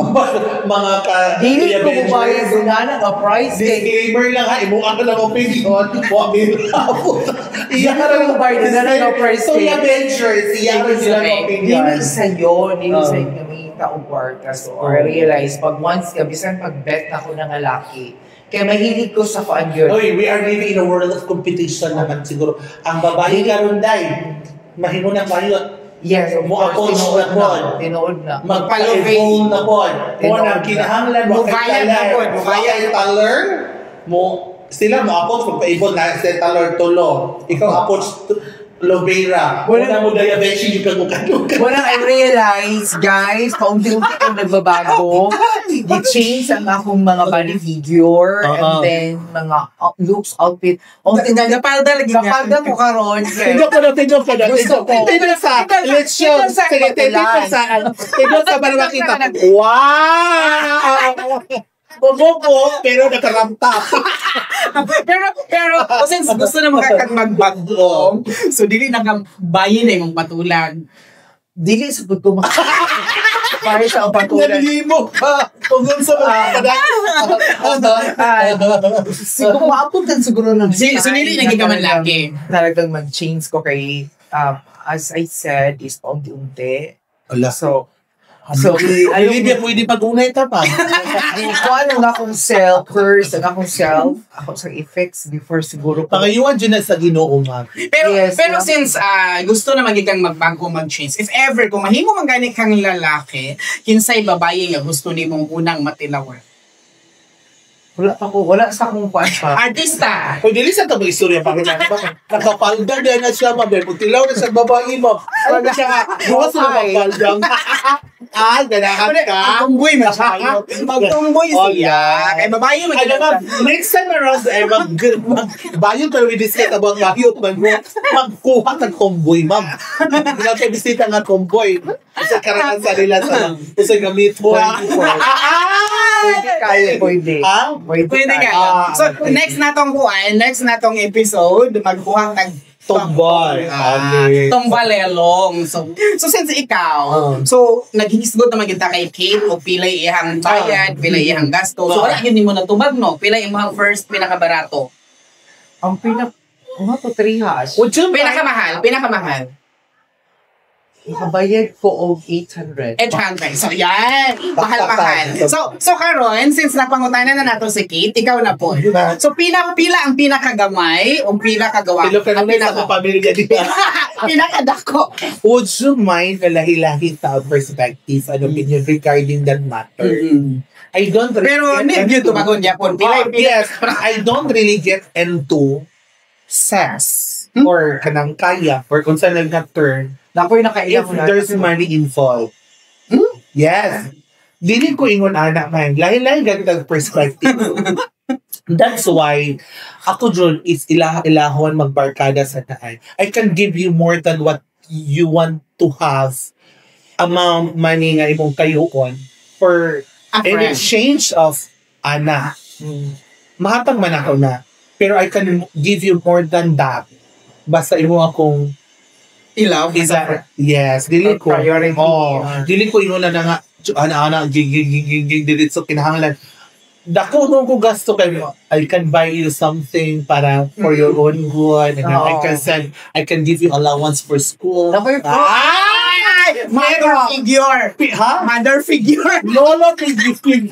Speaker 1: Mga ka...
Speaker 3: Dili ko bubayad doon na nga price.
Speaker 1: Disclaimer lang ha, imuha ka ng opinion. Huwag minapot.
Speaker 3: Iya ka lang bubayad doon na nga price.
Speaker 1: So, yung Avengers, iya ka sila ng opinion.
Speaker 3: Dili sa yun. Dili sa inyo. makita og kwarta. So, I realize, pag once ka, bisan pag-bet na ako ng lalaki, kaya mahilig ko sa kuan yun.
Speaker 1: Oy, we are living in a world of competition naman siguro. Ang babae karon day, mahimo na kayo.
Speaker 3: Yes,
Speaker 1: Mo approach na po.
Speaker 3: Tinood na.
Speaker 1: Magpa-evolve na po. Kung ang kinahanglan mo
Speaker 2: Mugayad na po. Mugayad
Speaker 1: taller mo, sila mo approach magpa-evolve na sa taller tulo. Ikaw approach Lovera. Wala mo diabetes yung kagukano.
Speaker 3: Wala, I realize, guys, paunti-unti kong nagbabago. Di-change ang akong mga body figure, and then mga looks, outfit.
Speaker 2: Napalda lagi nga.
Speaker 3: Kapalda mo karon.
Speaker 1: Tignan ko na.
Speaker 3: Gusto ko.
Speaker 1: Tignan sa election. Sige, tignan sa para makita. Wow! Bumoko, pero nakaramtap.
Speaker 2: pero since gusto na makakagmagbagong, so dili na kang bayin na yung patulan.
Speaker 3: Dili sa pagko para sa patulan.
Speaker 1: Nalimo ka. Kung sa mga
Speaker 3: Siguro maapuntan siguro ng
Speaker 2: So dili naging ka man laki.
Speaker 3: Talagang mag-change ko kay, as I said, is paunti-unti.
Speaker 1: Ala.
Speaker 3: So,
Speaker 1: Hindi niya pwede pag-unay tapang.
Speaker 3: ko ano nga akong self first, ang akong self, ako sa effects before siguro ko.
Speaker 1: Pangayuan dyan na sa Ginoo nga.
Speaker 2: Pero
Speaker 3: Yes,
Speaker 2: pero
Speaker 3: ma'am.
Speaker 2: since gusto na magiging magbago mag-change, if ever kung mahimo man gani kang lalaki, kinsay babae nga gusto nimong unang matilawan.
Speaker 3: Wala sa akong kuwan pa.
Speaker 2: Artista.
Speaker 1: Kung dili sa tabang istorya pa rin nakapalda din na siya, mabel. Kung tilaw na sa babae mo. Ano siya? Bukas na magpaldang. Ganahan ka.
Speaker 2: Ang tumboy man siya. Magtumboy siya. Kay babae man
Speaker 1: Alam mo, next time around, bayon ka we discuss about mahiyot man mo, magkuha ng tomboy, ma'am. Hindi kayo bisita ng tomboy. Isa karangan sa nila sa gamit mo.
Speaker 3: Pwede kayo, pwede.
Speaker 1: Ha?
Speaker 2: Pwede nga. So, next natong episode, magkuha ng
Speaker 1: Tomboy. Okay.
Speaker 2: Tombalelong. So since ikaw, so naghihisgot naman kita kay Kate o pilay ihang bayad, pilay ihang gasto. So wala yun mo natubag, no? Pilay imong first pinakabarato.
Speaker 3: Ang ano to, 3 hash.
Speaker 2: Pinakamahal.
Speaker 3: Nakabayad ko og 800.
Speaker 2: 800. So yan, mahal. So karon, since napangutanan na nato si Kate, ikaw na po. So pila ang pinakagamay o pinakagawa?
Speaker 1: Hello, pero may sa pamilya dito.
Speaker 2: Pinakadako.
Speaker 1: Would you mind na lahi-lahi sa perspective and opinion regarding that matter? I don't really
Speaker 2: Pero need yun tumagon niya po.
Speaker 1: Yes, I don't really get into sex or kanang kaya or kung saan nag-turn
Speaker 3: Napoy nakailang
Speaker 1: if there's money involved. Yes. Dili ko ingon anak man. Lahi-lahi ganito ang perspective. That's why ako John is ilahon magbarkada sa daan. I can give you more than what you want to have amount money nga imong kayuon for in exchange of ana. Mahatag man ako na. Pero I can give you more than that. Basta imo akong
Speaker 2: Ilaw.
Speaker 1: yes, dili ko.
Speaker 3: Priority.
Speaker 1: Dili ko inuna na nga ana dili so kinahanglan. Dako no ko gasto kay I can buy you something para for your own good and I can give you allowance for school.
Speaker 3: Napoy po.
Speaker 2: Mother figure. Mother figure.
Speaker 1: Lolo figure.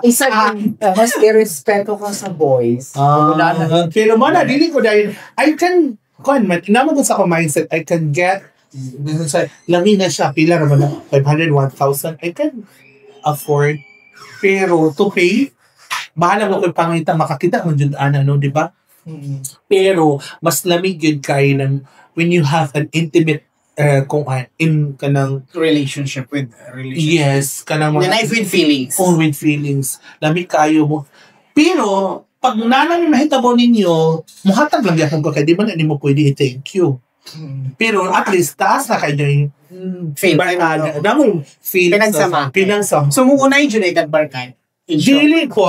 Speaker 3: Isa mas irespeto ka sa boys.
Speaker 1: Pero mana dili ko dahil I can naman ko sa ako mindset, I can get lamin na siya, pila naman na 500, 1,000, I can afford. Pero to pay, bahala mo kung pangita makakita mo dyan, no, di ba? Pero, mas lamig yun kayo ng when you have an intimate in kanang
Speaker 2: Relationship.
Speaker 1: yes, kanang
Speaker 2: The knife with feelings.
Speaker 1: with feelings. Lamig kayo mo. Pero, pag nanang mahitabo ninyo, muhatag lang yakong ko, kaya di ba na mo pwede i-thank you. Pero at least, taas na kayo yung barkada. Damong feelings. Pinagsama.
Speaker 2: So, muna yung Junaitan Barkad.
Speaker 1: Dili ko.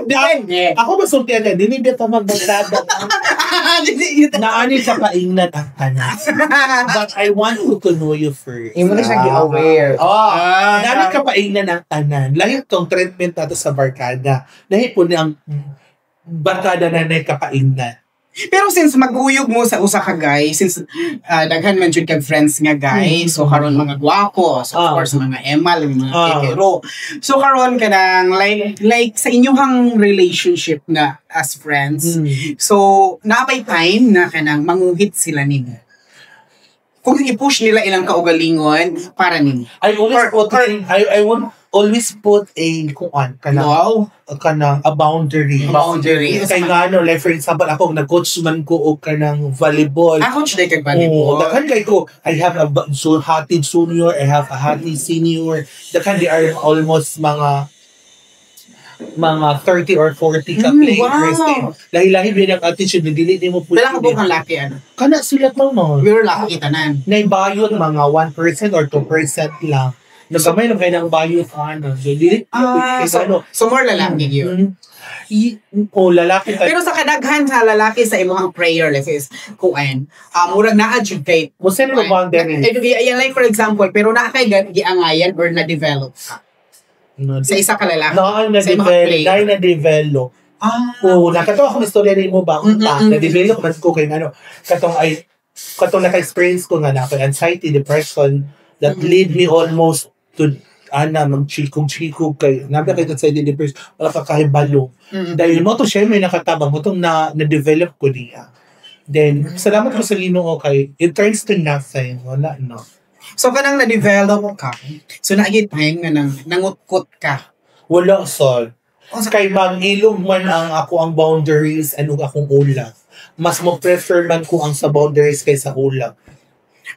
Speaker 2: Depende.
Speaker 1: Ako masultihan ka, dili dito magbarkada. Naani sa kaingnan ang tanas. But I want to know you first.
Speaker 3: Imo na siyang gi-aware.
Speaker 1: Naani ka paingnan ang tanan. Lahi tong treatment nato sa barkada. Lahi po ang barkada na kapaingnan.
Speaker 2: Pero since maguyog mo sa usa ka guy, since daghan man jud kag friends nga guy, so karon mga gwapo, so of course mga emal, mga kekero. So karon kanang like sa inyong relationship na as friends. So napay time na kanang manguhit sila nimo. Kung i-push nila ilang kaugalingon para nimo.
Speaker 1: I won't always put a kanang a boundary. Kay nga like for example ako nag-coach man ko og kanang volleyball.
Speaker 2: Coach day kag volleyball.
Speaker 1: Daghan kay ko I have a hatid junior, I have a hatid senior. Daghan they are almost mga 30 or 40 ka players. Lahi-lahi bilang attitude dili mo pud.
Speaker 2: Kailangan mo kang laki
Speaker 1: Kana sila mo.
Speaker 2: Pero laki tanan.
Speaker 1: Naibayot mga 1% or 2% lang. Nagamay lang kayo ng bayot
Speaker 2: So more lalaki yun.
Speaker 1: Lalaki.
Speaker 2: Pero sa kadaghan sa lalaki sa imong prayer life is kuan, murag na-educate.
Speaker 1: Mo set mo boundary.
Speaker 2: Like for example, pero na kay giangayan or na-develop sa isa ka lalaki.
Speaker 1: Na-develop. Nakatawa akong istorya rin mo ba? Na-develop man ko kay katong naka-experience ko nga na anxiety, depression that lead me almost to magchikog-chikog kay nabi kay anxiety, depression wala ka kahibalo. Dahil mo to siya may nakatabang mo tong na-develop ko niya. Then, salamat ko sa Ginoo kay it turns to nothing. Wala, no.
Speaker 2: So, kanang na-develop ka, so na-get time nga nangutkot ka.
Speaker 1: Wala, Sol. Kay mag-ilog man ang boundaries and akong ulam. Mas mo prefer man ko ang sa boundaries kaysa ulam.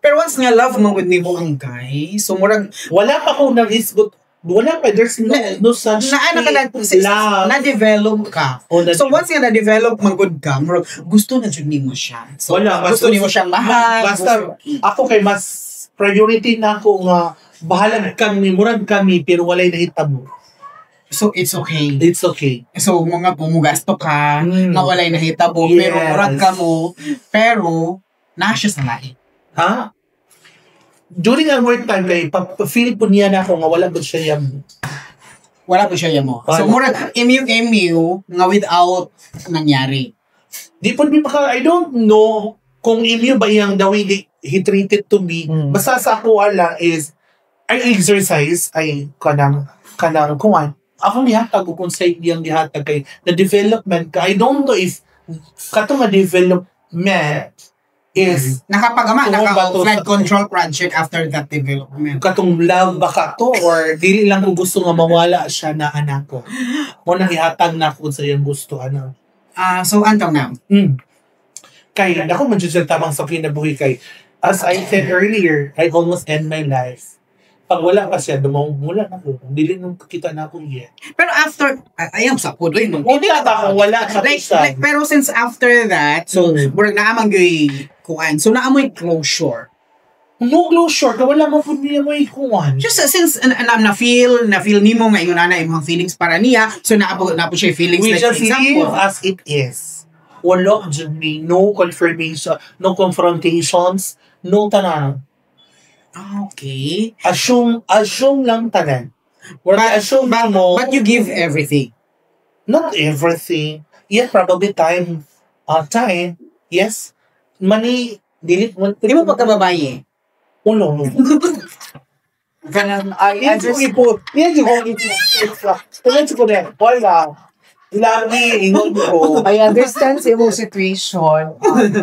Speaker 2: Pero once nga love mo with me mo ang guy, so murag...
Speaker 1: Wala pa ko nag-isgot. Wala pa. There's no such
Speaker 2: na-develop ka. So once nga na-develop man good ka, murag gusto na dyan mo siya. So,
Speaker 1: wala.
Speaker 2: Gusto mo siyang mahal.
Speaker 1: Basta, ako kay mas priority na ako nga bahala murag kami pero walay nahitabo.
Speaker 2: So it's okay.
Speaker 1: It's okay.
Speaker 2: So mga pumugasto ka, na walay nahitabo, pero murag ka mo, pero nasya sa lahi.
Speaker 1: Ha? During ang work time kay feel po niya na ako nga wala ba siya yam.
Speaker 2: Wala ba siya yam mo. So murag MU nga without nangyari.
Speaker 1: Di po I don't know kung email ba yung the way he treated to me. Basta sa ako lang is I exercise ay kanang kuan. Akong gihatag ko kung sa iyang gihatag kay the development ka. I don't know if katong development is
Speaker 2: flood control project after that development.
Speaker 1: Katong love ba ka to or dili lang ko gusto nga mawala siya na anak ko. Mo nang ihatag na ko sa iyang gusto
Speaker 2: So until now.
Speaker 1: Kay ako man jud tamang sa kinabuhi kay as I said earlier, I almost end my life. Pag wala pa siya, wala na ko. Dili nung kita na ako yet.
Speaker 2: Pero after, ayam sa po, doon mo.
Speaker 1: Wala sa
Speaker 2: like, pero since after that, so, murag naamang gay kuan. So, naamoy closure.
Speaker 1: No closure, wala mo po niya mo ikuan.
Speaker 2: Just since na-feel nimo nga yung imong feelings para niya, so napo siya feelings
Speaker 1: we
Speaker 2: like
Speaker 1: just leave as it is. Wala dyan me, no confirmation, no confrontations, no tanan.
Speaker 2: Okay.
Speaker 1: Assume lang tanan.
Speaker 2: But you give everything.
Speaker 1: Not everything. Yet probably time. Yes. Money,
Speaker 2: di mo pagkababaye.
Speaker 1: Ulo.
Speaker 3: Ganun, I understand. I understand sa imong situation.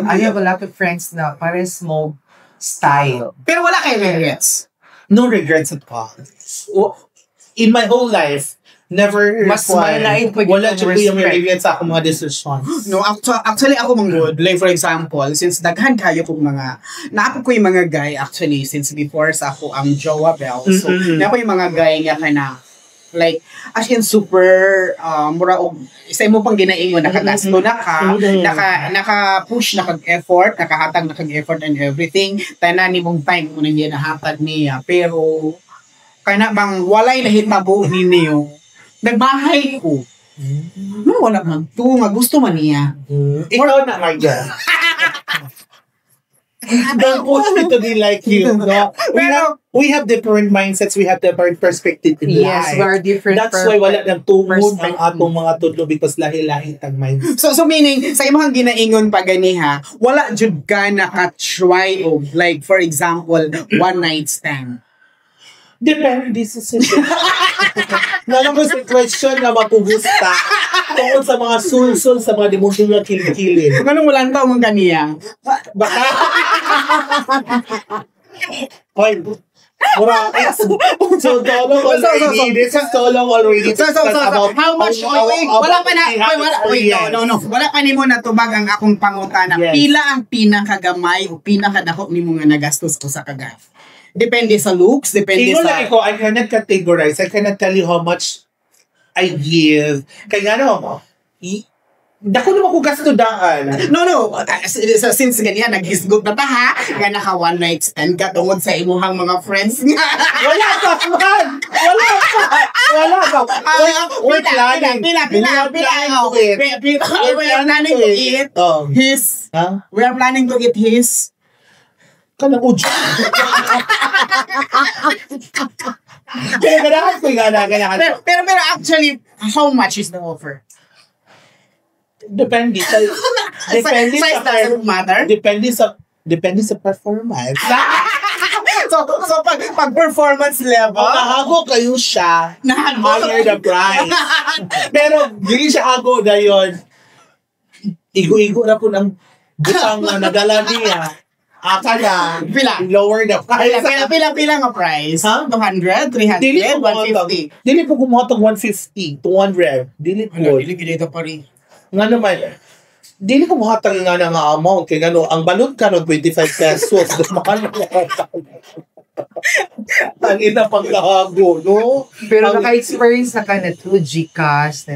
Speaker 3: I have a lot of friends na pares mo style.
Speaker 2: Pero wala kayo regrets.
Speaker 1: No regrets at all. In my whole life, never
Speaker 3: mas malain pag
Speaker 1: wala yung regrets sa akong mga decisions.
Speaker 2: No, actually ako mang good. Like for example, since daghan kayo kong mga naapod ko yung mga guy actually since before sa ako ang Jowa Bell. So, naapod yung mga guy nga kana like as in super mura og isa mo pang ginaingon nakagasto na ka naka-push na kag-effort nakahatag na kag-effort and everything tanan ni mong time mo nang ginahatag niya pero kana bang walay nahitabo ninyo nagbahay ko wala man to nga gusto man niya
Speaker 1: ikaw na Marga. Don't push me to be like you. No? We have different mindsets. We have different perspective in
Speaker 3: Yes,
Speaker 1: life.
Speaker 3: we are different.
Speaker 1: That's why wala nang tungod ang
Speaker 3: perspective.
Speaker 1: atong mga tudlo because lahi-lahi ang mindset.
Speaker 2: So meaning, sa imong ginaingon pa gani ha, wala jud ka naka-try og, like, for example, one night stand.
Speaker 1: Depende sa situation. Nalang ko situation na mapugusta tungkol sa mga sul-sul sa mga dimong nga kilikilin.
Speaker 2: Anong walang tao mong kaniya?
Speaker 1: Baka... Hoy, mura, so long already. This is so long already.
Speaker 2: So, how much, wala pa na, no. Wala pa nimo natubag ang akong pangutana.
Speaker 1: Yes.
Speaker 2: Pila ang pinakagamay o pinakadako nimo nga nagastos ko sa kaga? Depende sa looks, depende
Speaker 1: Tingnan
Speaker 2: sa...
Speaker 1: lang ko, I cannot categorize. I cannot tell you how much I give. Kaya dako naman ko gastodaan.
Speaker 2: No. So, since ganyan, nag-hisgog na ta ha, nga naka one night stand ka tungod sa imuhang mga friends nga.
Speaker 1: Wala ka, man! Wala ka! We're planning.
Speaker 2: We are planning to eat his...
Speaker 1: Huh?
Speaker 2: We are planning to eat his...
Speaker 1: Kanang udyo. Kaya ganahan ko ganahan.
Speaker 2: Pero actually, how much is the offer?
Speaker 1: Depende sa
Speaker 2: Size doesn't matter.
Speaker 1: Depende sa performance.
Speaker 2: So pag performance level,
Speaker 1: Nahago kayo siya,
Speaker 2: Nahago.
Speaker 1: higher the price. Pero hindi siya hago na yun. Igo-igo na po ng butang na nagala niya. Akala,
Speaker 2: Pila?
Speaker 1: lower the price.
Speaker 2: Pila nga price?
Speaker 1: Huh?
Speaker 2: 200, 300,
Speaker 1: Dili ko
Speaker 2: 150.
Speaker 1: Dili po kumuhatag 150, 200. Dili po.
Speaker 2: dito pa rin.
Speaker 1: Nga naman, dili ko muhatag nga na nga amount. Kaya gano, ang balot ka no, 25 pesos. Mahal mo. Ang ina pang kahago, no?
Speaker 3: Pero naka-experience na ka na to Gcash, na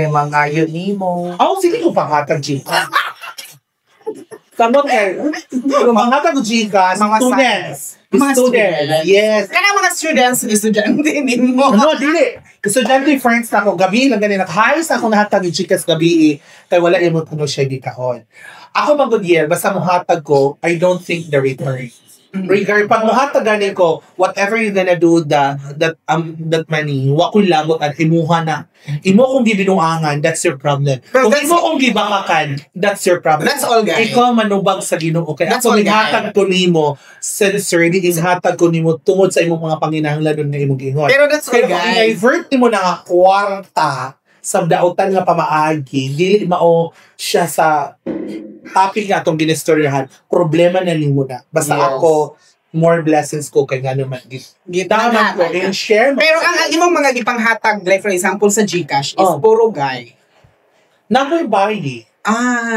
Speaker 3: mga Unimo.
Speaker 1: Ako, sige ko panghatag Gcash. Kamot kayo. Panghatag Gcash,
Speaker 2: Mga
Speaker 1: students.
Speaker 2: Mga
Speaker 1: Students.
Speaker 2: students.
Speaker 1: Yes.
Speaker 2: Kaya mga students, estudyante din mo.
Speaker 1: No, dili. Estudyante friends na ako, gabi lang ganun. Nakahayos ako nahatag yung chikas gabi kaya wala yung mo puno siya gikahon. Ako mag-good basta muhatag ko, I don't think the return. Regard, pag muhatag ganin ko, whatever you gonna do that money, wa ko lagot at imuha na. Imo kong gibinuangan, that's your problem.
Speaker 2: Pero
Speaker 1: Kung imo kong gibakakan, that's your problem.
Speaker 2: That's all, guys.
Speaker 1: Ikaw manubag sa Ginoo. Kaya
Speaker 2: That's
Speaker 1: ako
Speaker 2: all, guys.
Speaker 1: naghatag ko nimo, sincerely, hatag ko nimo tungod sa imong mga panginahanglan nga imong gingon.
Speaker 2: Pero that's all,
Speaker 1: Pero kung
Speaker 2: guys.
Speaker 1: i-divert mo na nga kwarta sa dautan nga pamaagi, dili mao siya sa topic nga itong ginistoryahan, problema na nimo na. Basta
Speaker 2: Yes.
Speaker 1: ako, more blessings ko kay nga naman. Tama ko, and share mo.
Speaker 2: Pero ang imong mga gipanghatag, like for example sa Gcash, is
Speaker 1: Oh.
Speaker 2: puro guy.
Speaker 1: Nakoy bayi.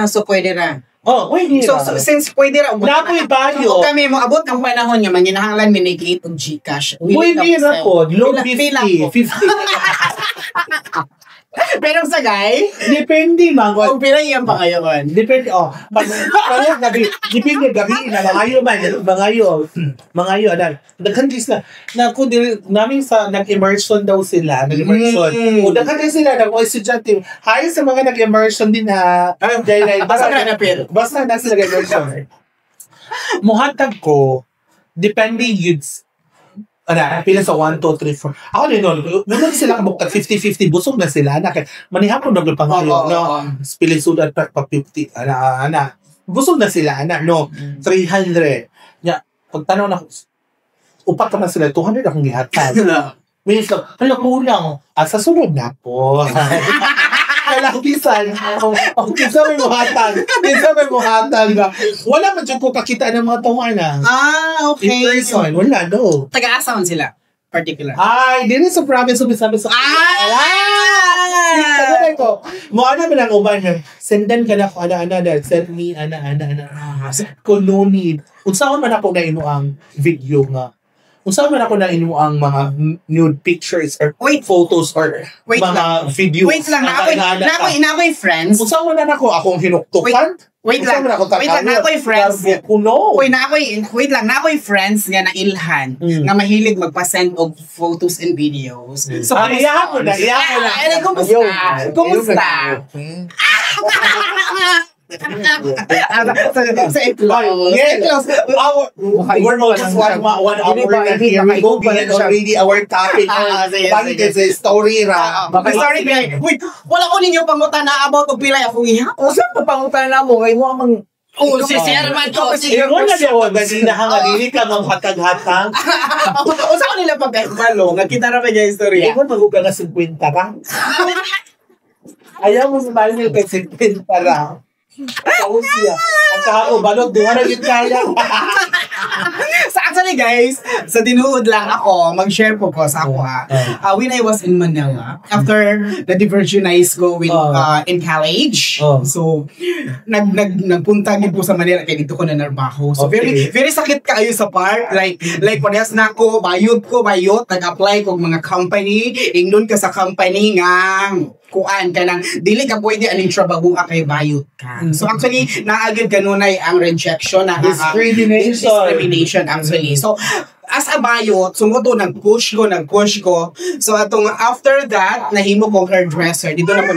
Speaker 2: So pwede na.
Speaker 1: Oh, pwede
Speaker 2: So,
Speaker 1: na.
Speaker 2: since pwede ra,
Speaker 1: Nakoy bayo.
Speaker 2: kami mo abot ang panahon nga manginahanglan minigate og Gcash.
Speaker 1: Pwede na po. Low
Speaker 2: Pila
Speaker 1: 50.
Speaker 2: po.
Speaker 1: 50.
Speaker 2: Pero sa guy,
Speaker 1: Depende, mangot.
Speaker 2: kung pila yan pa ngayon.
Speaker 1: Depende, pag gabi, depende gabi na mga yun, nag-countries na kung namin sa nag-immersion daw sila, nag-immersion. O nag-countries sila, nag-estudyante, hayo sa mga nag-immersion din ha.
Speaker 2: Basta ka na pero.
Speaker 1: Basta na sila nag-immersion. Muhatag ko, depende yun, pila sa 1, 2, 3, 4. Ako din nun, nung sila kabukag 50-50, busog na sila. Manihapon na pang kayo, no? Pila sudan pa 50. Busog na sila, no? 300. Pagtanaw na, upat na sila, 200 akong gihatag. Minutes lang, kulang. Sa sunod na po. Kailang pisan. Kinsa may muhatag. Wala man dyan ko kakita ng mga tawanan.
Speaker 2: Okay.
Speaker 1: In person, wala, no.
Speaker 2: Taga-asa man sila? Particular.
Speaker 1: Ay, din sa province of Visayas. Tagay ko. Mo ana man ang uban. Sendan ka na ko ana send me ana. Kung no need. Unsaon man ako na inuang video nga. Unsaon man ako na inuang mga nude pictures or photos or
Speaker 2: Wait
Speaker 1: mga videos.
Speaker 2: Wait lang, nakoy friends.
Speaker 1: Unsaon man ako akong hinuktukan?
Speaker 2: Wait lang, nakoy friends.
Speaker 1: Kuno.
Speaker 2: Wait lang, nakoy friends nga nailhan, nga mahilig magpa-send og photos and videos. So,
Speaker 1: iyahan mo na.
Speaker 2: Kumusta? Sa Eclos.
Speaker 1: Yes. We're almost 1 hour na here. We go beyond already our topic. Bakit kasi story ra.
Speaker 2: Sorry, wait, wala ko ninyo pangutan na about og pilay ako iya.
Speaker 3: O sa papangutan na mo, ay mo mang...
Speaker 2: Oh, si Sir man ko.
Speaker 1: Ikaw na siya, ganina ka nga, dili ka mang hatag-hatag.
Speaker 2: Usa ko nila pagkaibalo, nakita ra ba niya istorya?
Speaker 1: Ikaw mag-uga nga 50 ka. Ayaw mo sa niyo kay 50 ra. Ako siya. Ang kao, balog, di na yun kaya.
Speaker 2: So actually guys, sa tinuod lang ako, mag-share po sa ako when I was in Manila, after the divergenize going in college, so nagpunta gid po sa Manila kay dito ko na narbaho. So very sakit kaayo sa part, like parehas na ako, bayot, nag-apply ko mga company, ingnon ka sa company nga kuan ka nang dili ka pwede aning trabaho kay bayot ka. So actually naagid kanunay ang rejection na discrimination actually. So as a bayot, sumod nag-push ko. So atong after that nahimo ko hairdresser. Dito na ko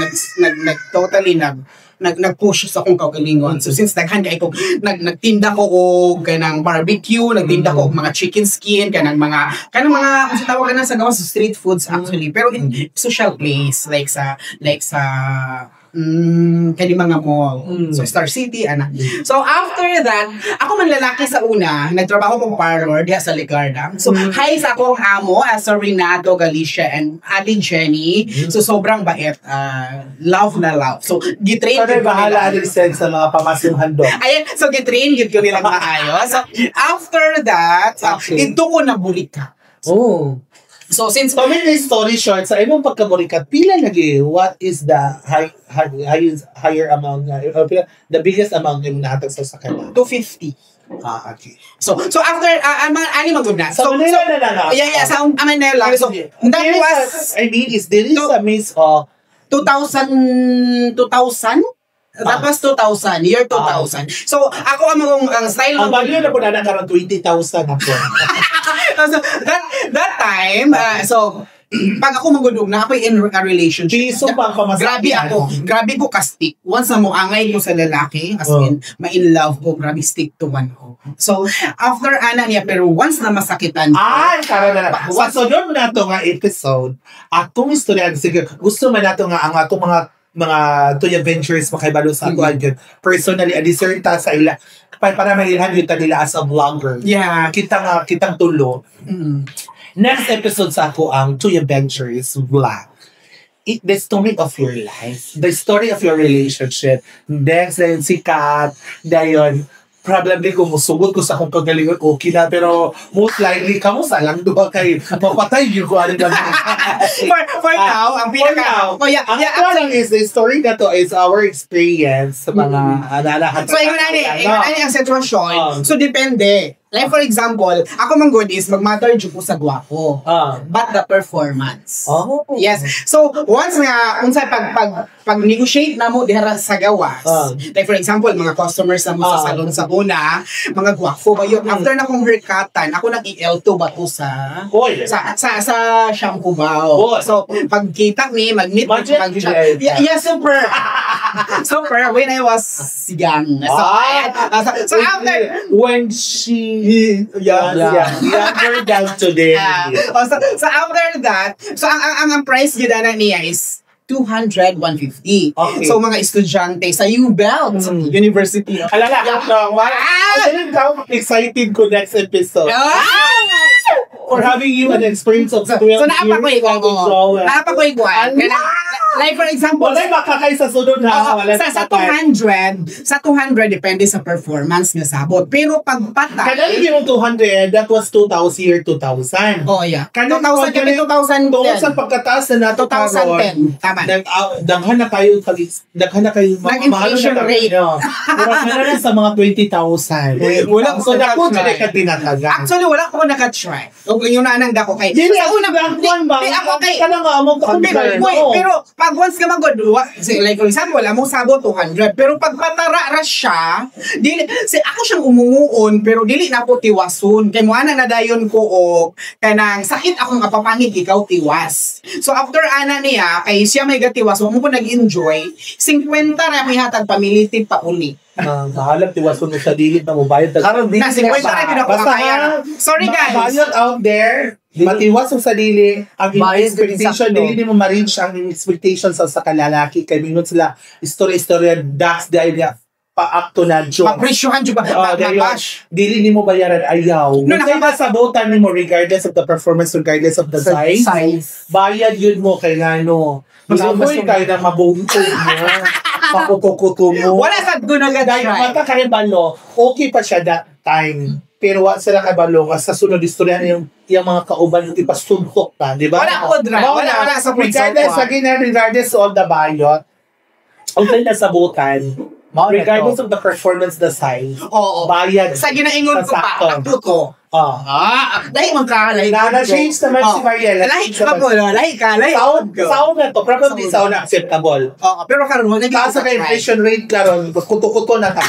Speaker 2: totally nag-push sa akong kaugalingon. So since daghan kay ko nagtinda ko og kanang barbecue, nagtinda ko og mga chicken skin, kanang mga sa tawag na sa gawas street foods actually, pero in social place like sa kani mga mall. So Star City ana. So after that, ako man lalaki sa una, nagtrabaho kong parlor diha sa Ligarda. So hi sa akong amo as Renato, Galicia and Ate Jenny. So sobrang bait, love na love. So gitrain
Speaker 1: ko bahala din sa mga pamasimhan do.
Speaker 2: Ayan, so gitrain gid ko nilang maayos. So after that, ito ko na bulika.
Speaker 1: Oh. So since make the story short, sa imong pagkaburikat, pila lagi, what is the higher amount na, the biggest amount na nahatag sa sakyan?
Speaker 2: 250.
Speaker 1: Okay.
Speaker 2: So after ani maguna.
Speaker 1: So Manila na lang.
Speaker 2: Yeah, sa Manila. So that was
Speaker 1: I mean, is there a miss of
Speaker 2: 2000? That was 2000, year 2000. So ako ang style
Speaker 1: ang value na po na karang 20,000 ako.
Speaker 2: So that time, so pag ako magudog na ako in a relationship.
Speaker 1: So
Speaker 2: grabe ko kastik. Once na mo angay ko sa lalaki, as in ma-in love ko, grabe stick to one ko. So after ana niya, pero once na masakitan ko,
Speaker 1: karon na. Sa sunod na to nga episode, atong istorya, sige, gusto man nato nga ang atong mga Tuya Ventures makaibalo sa ako agad. Personally, adiserta sa ila para mailhan yun nila as a vlogger.
Speaker 2: Yeah.
Speaker 1: Kitang tulo. Next episode sa ako ang Tuya Ventures vlog. The story of your life. The story of your relationship. Next, then sikat. Dayon, probably kung musugod ko sa akong kagalingon, okay na. Pero most likely, kamusta lang doon kay mapatay yun ko aling gagawin.
Speaker 2: For now, ang pinaka...
Speaker 1: Ang is the story na to is our experience sa mga alalahan.
Speaker 2: So, yung ang sitwasyon. So, depende. Like for example, ako mang good is mag-matter dyan po sa gwapo. But the performance. Yes. So, once nga, unsay pag-negotiate na mo diha sa gawas. Like for example, mga customers na mo sa salon sa una, mga gwapo ba yun? After na kong haircutan, ako nag-L2 ba to sa shampoo ba? So, pagkita ni, mag-meet yeah, super. Super, when I was young. So after,
Speaker 1: when she younger than today.
Speaker 2: So after that, so ang price yun na niya is 200, 150.
Speaker 1: Okay.
Speaker 2: So mga estudyante sa UBelt University.
Speaker 1: Alala, excited ko next episode. For having you an experience of 12 years.
Speaker 2: So naapakoy-guan. Like for example,
Speaker 1: wala makakay sa sunod ha.
Speaker 2: Sa 200 depende sa performance nga sabot. Pero pag patay,
Speaker 1: kanang yung 200, that was 2000.
Speaker 2: Oh yeah.
Speaker 1: Kanang
Speaker 2: 2010.
Speaker 1: Sa pagkataas na nato
Speaker 2: 2010. Tama.
Speaker 1: Daghan na kayo
Speaker 2: nag-inflation rate.
Speaker 1: Pero na sa mga 20,000.
Speaker 2: Wala
Speaker 1: so dako dili ka tinatagan.
Speaker 2: Actually wala ko naka-try. O yung nanang dako kay.
Speaker 1: Sa una ako kay kanang among
Speaker 2: pero pag once ka magod, like for example, among sabo 200, pero pag patara ra siya, dili, ako siyang umunguon, pero dili na po tiwason. Kay mo anang nadayon ko o kanang sakit akong apapangit, ikaw tiwas. So after ana niya, kay siya may gatiwas, mo po nag-enjoy, 50 ra may hatag pamilitid pa uli.
Speaker 1: Mahalap, tiwason mo sa dilit na mubayad.
Speaker 3: Karon din
Speaker 2: Na 50 ra gid ako makaya. Sorry guys.
Speaker 1: Bayad out there, matiwas mo sa dili, ang
Speaker 3: Bayad
Speaker 1: expectation,
Speaker 3: din sakto.
Speaker 1: dili mo ma-reach ang expectation sa kalalaki. Kay mingon sila, istorya, that's the idea, pa-acto na joke.
Speaker 2: Mapresyohan jud ba? Bash.
Speaker 1: Dili ni mo bayaran ayaw.
Speaker 2: No,
Speaker 1: Kung sabutan ni mo regardless of the performance, regardless of the size, bayad yun mo kay ano. Masaboy kayo na mabungkog mo. Makukukuto mo.
Speaker 2: Wala sad ko na
Speaker 1: Dahil mata kay balo, okay pa siya that time. Pero wa sila kay balo sa sunod istorya yung mga kauban yung ipasuntok pa, di ba?
Speaker 2: Wala po dra. Wala sa
Speaker 1: regardless regardless of the bayot. Okay na sabutan. Regardless of the performance, the size.
Speaker 2: Oo.
Speaker 1: Bayad.
Speaker 2: Sa ginaingon ko pa,
Speaker 1: sakto.
Speaker 2: ang tuto. Dahil magkakalay.
Speaker 1: Na-change naman si Mariela.
Speaker 2: Lahi ka po, lahi ka.
Speaker 1: Sound na to. Probably sound na acceptable.
Speaker 2: Oo, pero karon wala
Speaker 1: Kaso kay inflation rate karon, kuto-kuto na ka.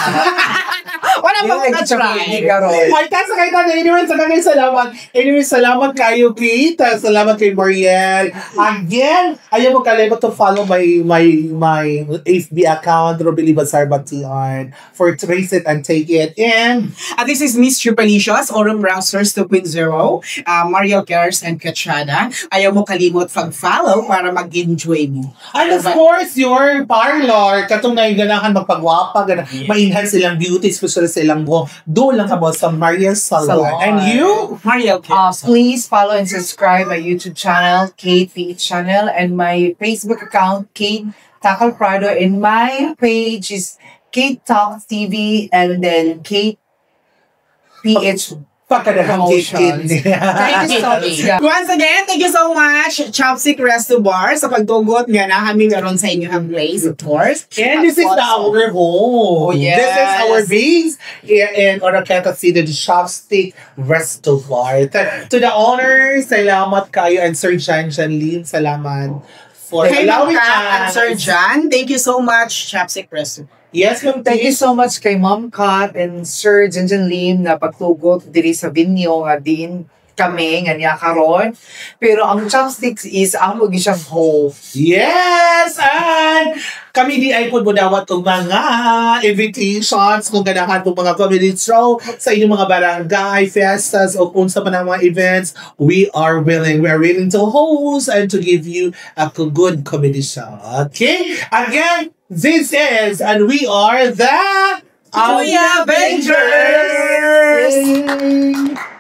Speaker 2: Wala pa mga try.
Speaker 1: Ay, kaso kayo na. Anyway, salamat. Anyway, salamat kayo, Pete. Salamat kay Mariel. Again, ayaw mo kalimot to follow my FB account, Robili Bazar Batian, for Trace It and Take It. And
Speaker 2: This is Miss Tripalicious, Orum Browsers 2.0, Mario Cares and Kachada. Ayaw mo kalimot pag-follow para mag-enjoy mo.
Speaker 1: And of course, your parlor, katong naiganahan magpagwapa, ma-enhance silang beauty, especially sa ilang buhok. Doon lang ka mo sa Mariel Salon. And you?
Speaker 2: Mario Cares.
Speaker 3: Please follow and subscribe my YouTube channel, Kate PH channel, and my Facebook account, Kate Tackle Prado, and my page is Kate Talk TV, and then Kate PH.
Speaker 1: Pagkadahang
Speaker 3: Promotions. Thank you so much. Yeah.
Speaker 2: Once again, thank you so much, Chopstick Resto Bar, sa pagtugot nga na kami meron sa inyo ang place, of course.
Speaker 1: And this is our home.
Speaker 2: Oh, yes.
Speaker 1: This is our base here in Oroqueta City, the Chopstick Resto Bar. To the owners, salamat kayo, and Sir Jan Lim, salamat for
Speaker 2: Hey,
Speaker 1: allowing
Speaker 2: Ma'am Kat and
Speaker 1: us.
Speaker 2: Sir John, thank you so much, Chopstick Resto.
Speaker 1: Yes, Ma'am
Speaker 3: Thank you
Speaker 1: T.
Speaker 3: so much kay Ma'am Kat and Sir Jinjin Lim na pagtugot diri sa binyo nga din kami nga niya karon. Pero ang chopsticks is amo gi siyang whole.
Speaker 1: Yes! And kami di ay po mo dawat ng mga invitations kung ganahan po mga comedy show sa inyong mga barangay, fiestas, o kung sa mga events. We are willing to host and to give you a good comedy show. Okay? Again, this is, and we are the
Speaker 2: Avengers!
Speaker 1: Avengers!